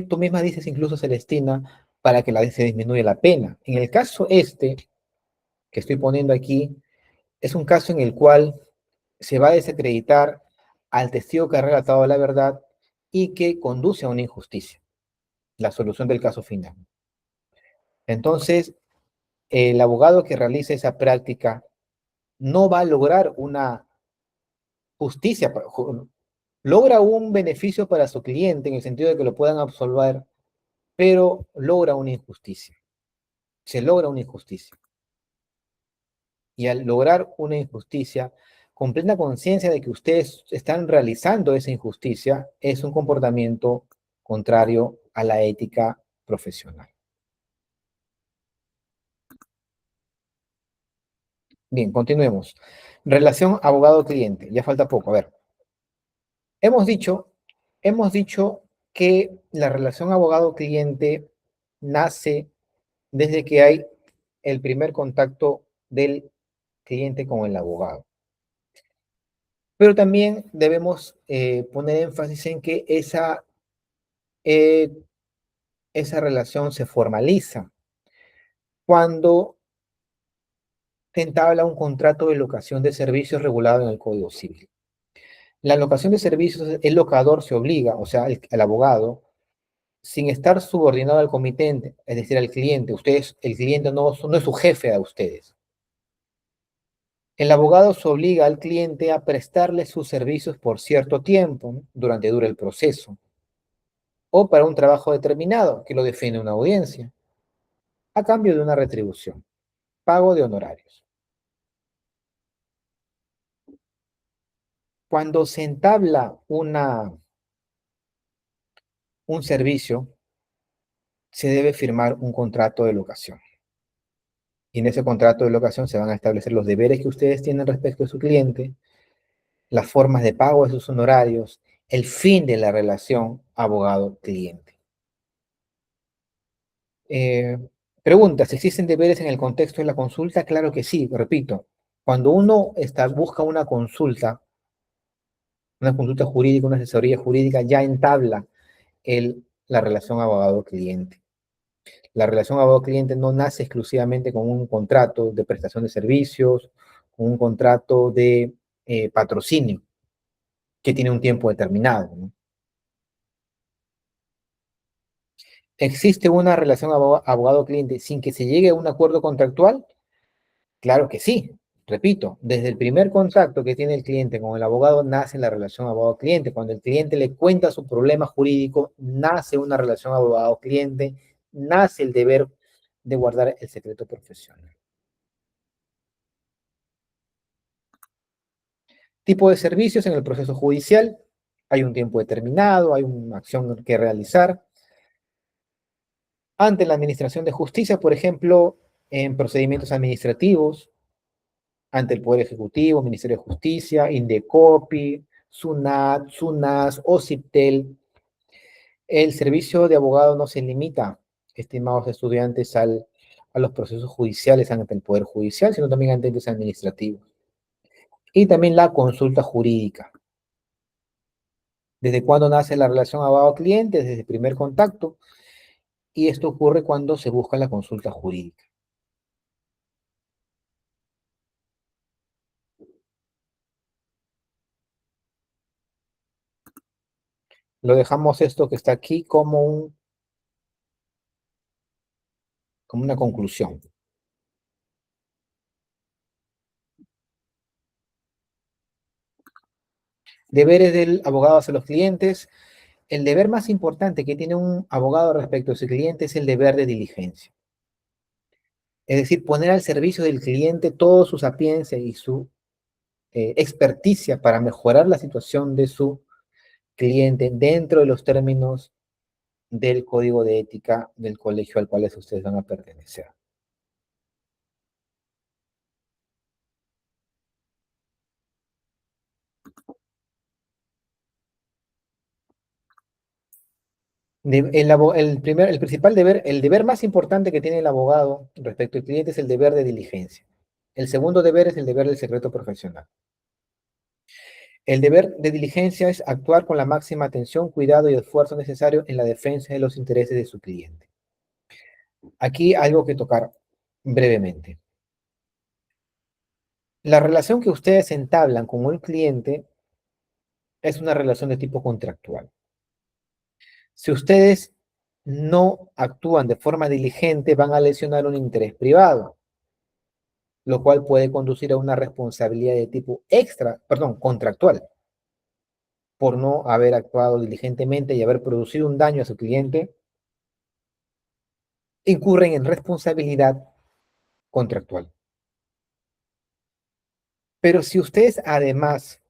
tú misma dices, incluso Celestina, para que se disminuya la pena. En el caso que estoy poniendo aquí, es un caso en el cual se va a desacreditar al testigo que ha relatado la verdad y que conduce a una injusticia, la solución del caso final. Entonces, el abogado que realice esa práctica no va a lograr una justicia, logra un beneficio para su cliente en el sentido de que lo puedan absolver, pero logra una injusticia. Se logra una injusticia. Y al lograr una injusticia, con plena conciencia de que ustedes están realizando esa injusticia, es un comportamiento contrario a la ética profesional. Bien, continuemos. Relación abogado-cliente. Ya falta poco. A ver. Hemos dicho que la relación abogado-cliente nace desde que hay el primer contacto del cliente con el abogado. Pero también debemos poner énfasis en que esa relación se formaliza cuando se entabla un contrato de locación de servicios regulado en el Código Civil. La locación de servicios, el locador se obliga, o sea, el abogado, sin estar subordinado al comitente, es decir, al cliente. El cliente no es su jefe a ustedes. El abogado se obliga al cliente a prestarle sus servicios por cierto tiempo, ¿no? Durante dura el proceso, o para un trabajo determinado que lo define una audiencia, a cambio de una retribución, pago de honorarios. Cuando se entabla un servicio, se debe firmar un contrato de locación. Y en ese contrato de locación se van a establecer los deberes que ustedes tienen respecto a su cliente, las formas de pago de sus honorarios, el fin de la relación abogado-cliente. Pregunta, ¿si existen deberes en el contexto de la consulta? Claro que sí, repito. Cuando uno busca una consulta jurídica, una asesoría jurídica, ya entabla la relación abogado-cliente. La relación abogado-cliente no nace exclusivamente con un contrato de prestación de servicios, con un contrato de patrocinio, que tiene un tiempo determinado, ¿no? ¿Existe una relación abogado-cliente sin que se llegue a un acuerdo contractual? Claro que sí. Repito, desde el primer contacto que tiene el cliente con el abogado nace la relación abogado-cliente. Cuando el cliente le cuenta su problema jurídico, nace una relación abogado-cliente, nace el deber de guardar el secreto profesional. Tipo de servicios en el proceso judicial. Hay un tiempo determinado, hay una acción que realizar. Ante la administración de justicia, por ejemplo, en procedimientos administrativos, ante el Poder Ejecutivo, Ministerio de Justicia, Indecopi, SUNAT, SUNAS, OCIPTEL. El servicio de abogado no se limita, estimados estudiantes, a los procesos judiciales ante el Poder Judicial, sino también ante entes administrativos. Y también la consulta jurídica. ¿Desde cuándo nace la relación abogado-cliente? Desde el primer contacto. Y esto ocurre cuando se busca la consulta jurídica. Lo dejamos esto que está aquí como una conclusión. Deberes del abogado hacia los clientes. El deber más importante que tiene un abogado respecto a su cliente es el deber de diligencia. Es decir, poner al servicio del cliente toda su sapiencia y su experticia para mejorar la situación de su cliente dentro de los términos del código de ética del colegio al cual ustedes van a pertenecer. El principal deber, el deber más importante que tiene el abogado respecto al cliente es el deber de diligencia. El segundo deber es el deber del secreto profesional. El deber de diligencia es actuar con la máxima atención, cuidado y esfuerzo necesario en la defensa de los intereses de su cliente. Aquí algo que tocar brevemente. La relación que ustedes entablan con un cliente es una relación de tipo contractual. Si ustedes no actúan de forma diligente, van a lesionar un interés privado, lo cual puede conducir a una responsabilidad de tipo contractual, por no haber actuado diligentemente y haber producido un daño a su cliente, incurren en responsabilidad contractual. Pero si ustedes además,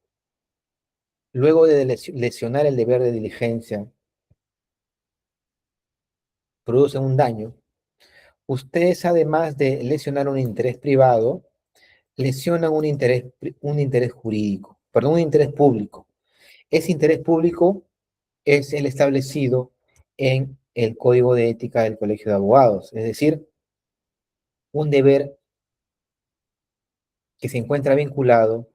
luego de lesionar el deber de diligencia, producen un daño, ustedes además de lesionar un interés privado, lesionan un interés jurídico, perdón, un interés público. Ese interés público es el establecido en el Código de Ética del Colegio de Abogados, es decir, un deber que se encuentra vinculado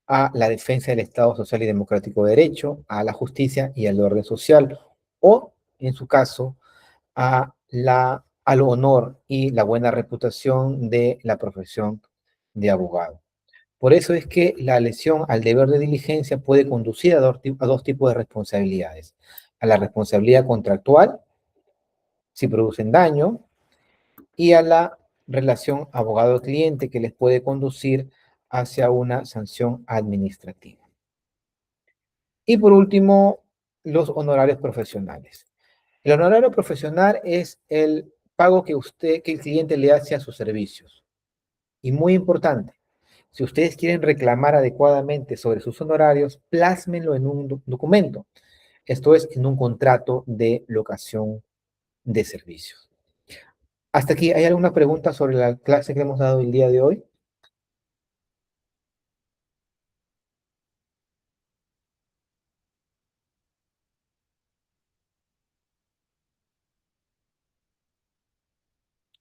a la defensa del Estado social y democrático de derecho, a la justicia y al orden social, o, en su caso, al honor y la buena reputación de la profesión de abogado. Por eso es que la lesión al deber de diligencia puede conducir a dos tipos de responsabilidades. A la responsabilidad contractual, si producen daño, y a la relación abogado-cliente, que les puede conducir hacia una sanción administrativa. Y por último, los honorarios profesionales. El honorario profesional es el pago que el cliente le hace a sus servicios. Y muy importante, si ustedes quieren reclamar adecuadamente sobre sus honorarios, plásmenlo en un documento. Esto es, en un contrato de locación de servicios. Hasta aquí, ¿hay alguna pregunta sobre la clase que hemos dado el día de hoy?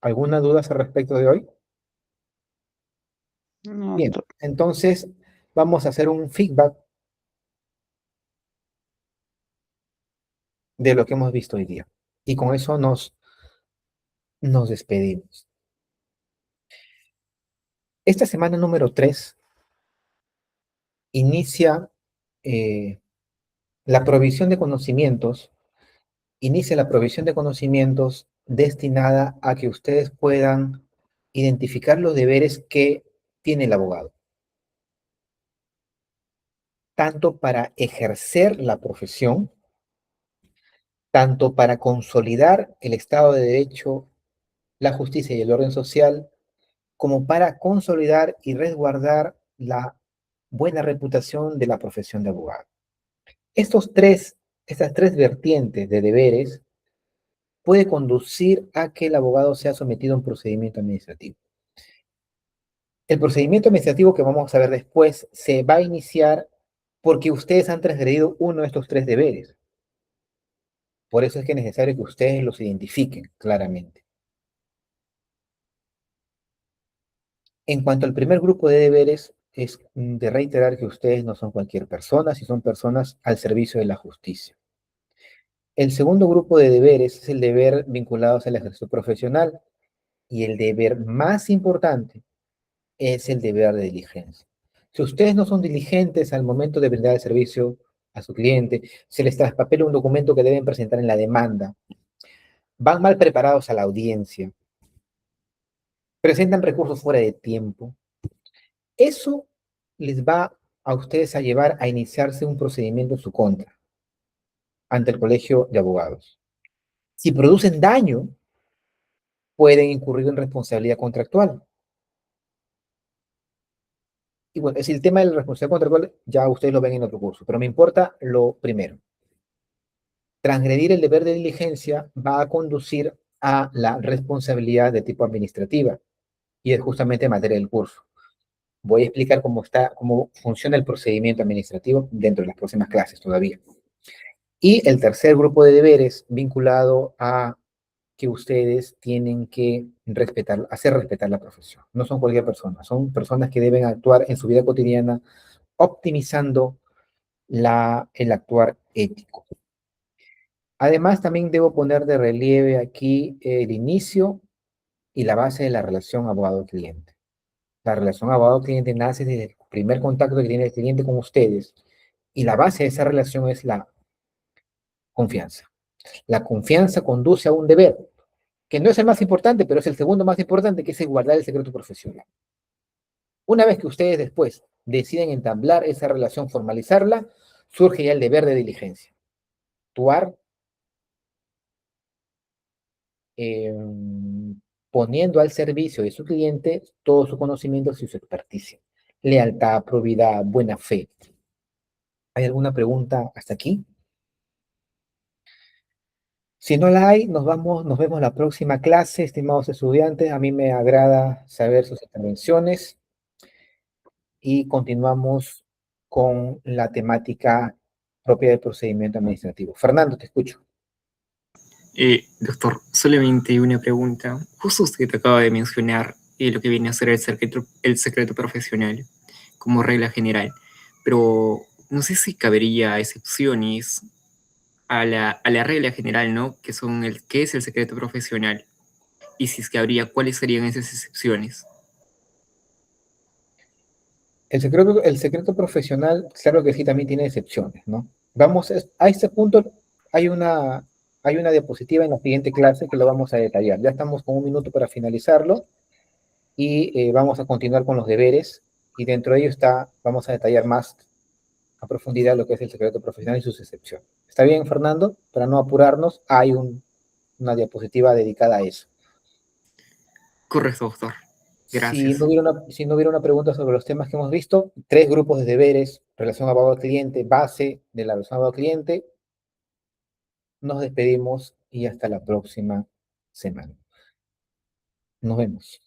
¿Alguna duda al respecto de hoy? No, Bien, entonces vamos a hacer un feedback de lo que hemos visto hoy día. Y con eso nos despedimos. Esta semana número 3 inicia la provisión de conocimientos, destinada a que ustedes puedan identificar los deberes que tiene el abogado, tanto para ejercer la profesión, tanto para consolidar el Estado de Derecho, la justicia y el orden social, como para consolidar y resguardar la buena reputación de la profesión de abogado. Estas tres vertientes de deberes puede conducir a que el abogado sea sometido a un procedimiento administrativo. El procedimiento administrativo que vamos a ver después se va a iniciar porque ustedes han transgredido uno de estos tres deberes. Por eso es que es necesario que ustedes los identifiquen claramente. En cuanto al primer grupo de deberes, es de reiterar que ustedes no son cualquier persona, si son personas al servicio de la justicia. El segundo grupo de deberes es el deber vinculados al ejercicio profesional y el deber más importante es el deber de diligencia. Si ustedes no son diligentes al momento de brindar el servicio a su cliente, se les traspapela un documento que deben presentar en la demanda, van mal preparados a la audiencia, presentan recursos fuera de tiempo, eso les va a ustedes a llevar a iniciarse un procedimiento en su contra ante el Colegio de Abogados. Si producen daño, pueden incurrir en responsabilidad contractual. Y bueno, es el tema de la responsabilidad contractual, ya ustedes lo ven en otro curso, pero me importa lo primero. Transgredir el deber de diligencia va a conducir a la responsabilidad de tipo administrativa, y es justamente materia del curso. Voy a explicar cómo funciona el procedimiento administrativo dentro de las próximas clases todavía. Y el tercer grupo de deberes vinculado a que ustedes tienen que hacer respetar la profesión. No son cualquier persona, son personas que deben actuar en su vida cotidiana optimizando el actuar ético. Además, también debo poner de relieve aquí el inicio y la base de la relación abogado-cliente. La relación abogado-cliente nace desde el primer contacto que tiene el cliente con ustedes, y la base de esa relación es la confianza. La confianza conduce a un deber, que no es el más importante, pero es el segundo más importante, que es el guardar el secreto profesional. Una vez que ustedes después deciden entablar esa relación, formalizarla, surge ya el deber de diligencia. Actuar poniendo al servicio de su cliente todo su conocimiento y su experticia. Lealtad, probidad, buena fe. ¿Hay alguna pregunta hasta aquí? Si no la hay, nos vemos la próxima clase, estimados estudiantes. A mí me agrada saber sus intervenciones y continuamos con la temática propia del procedimiento administrativo. Fernando, te escucho. Doctor, solamente una pregunta. Justo usted acaba de mencionar lo que viene a ser el secreto profesional como regla general, pero no sé si cabería excepciones a la regla general, ¿no? Que son ¿qué es el secreto profesional? Y si es que habría, ¿cuáles serían esas excepciones? El secreto profesional, claro que sí, también tiene excepciones, ¿no? Vamos a este punto, hay una diapositiva en la siguiente clase que lo vamos a detallar. Ya estamos con un minuto para finalizarlo y vamos a continuar con los deberes, y dentro de ello vamos a detallar más a profundidad lo que es el secreto profesional y sus excepciones. ¿Está bien, Fernando? Para no apurarnos, hay una diapositiva dedicada a eso. Correcto, doctor. Si Gracias. no hubiera una pregunta sobre los temas que hemos visto, 3 grupos de deberes, relación abogado-cliente, base de la relación abogado-cliente, nos despedimos y hasta la próxima semana. Nos vemos.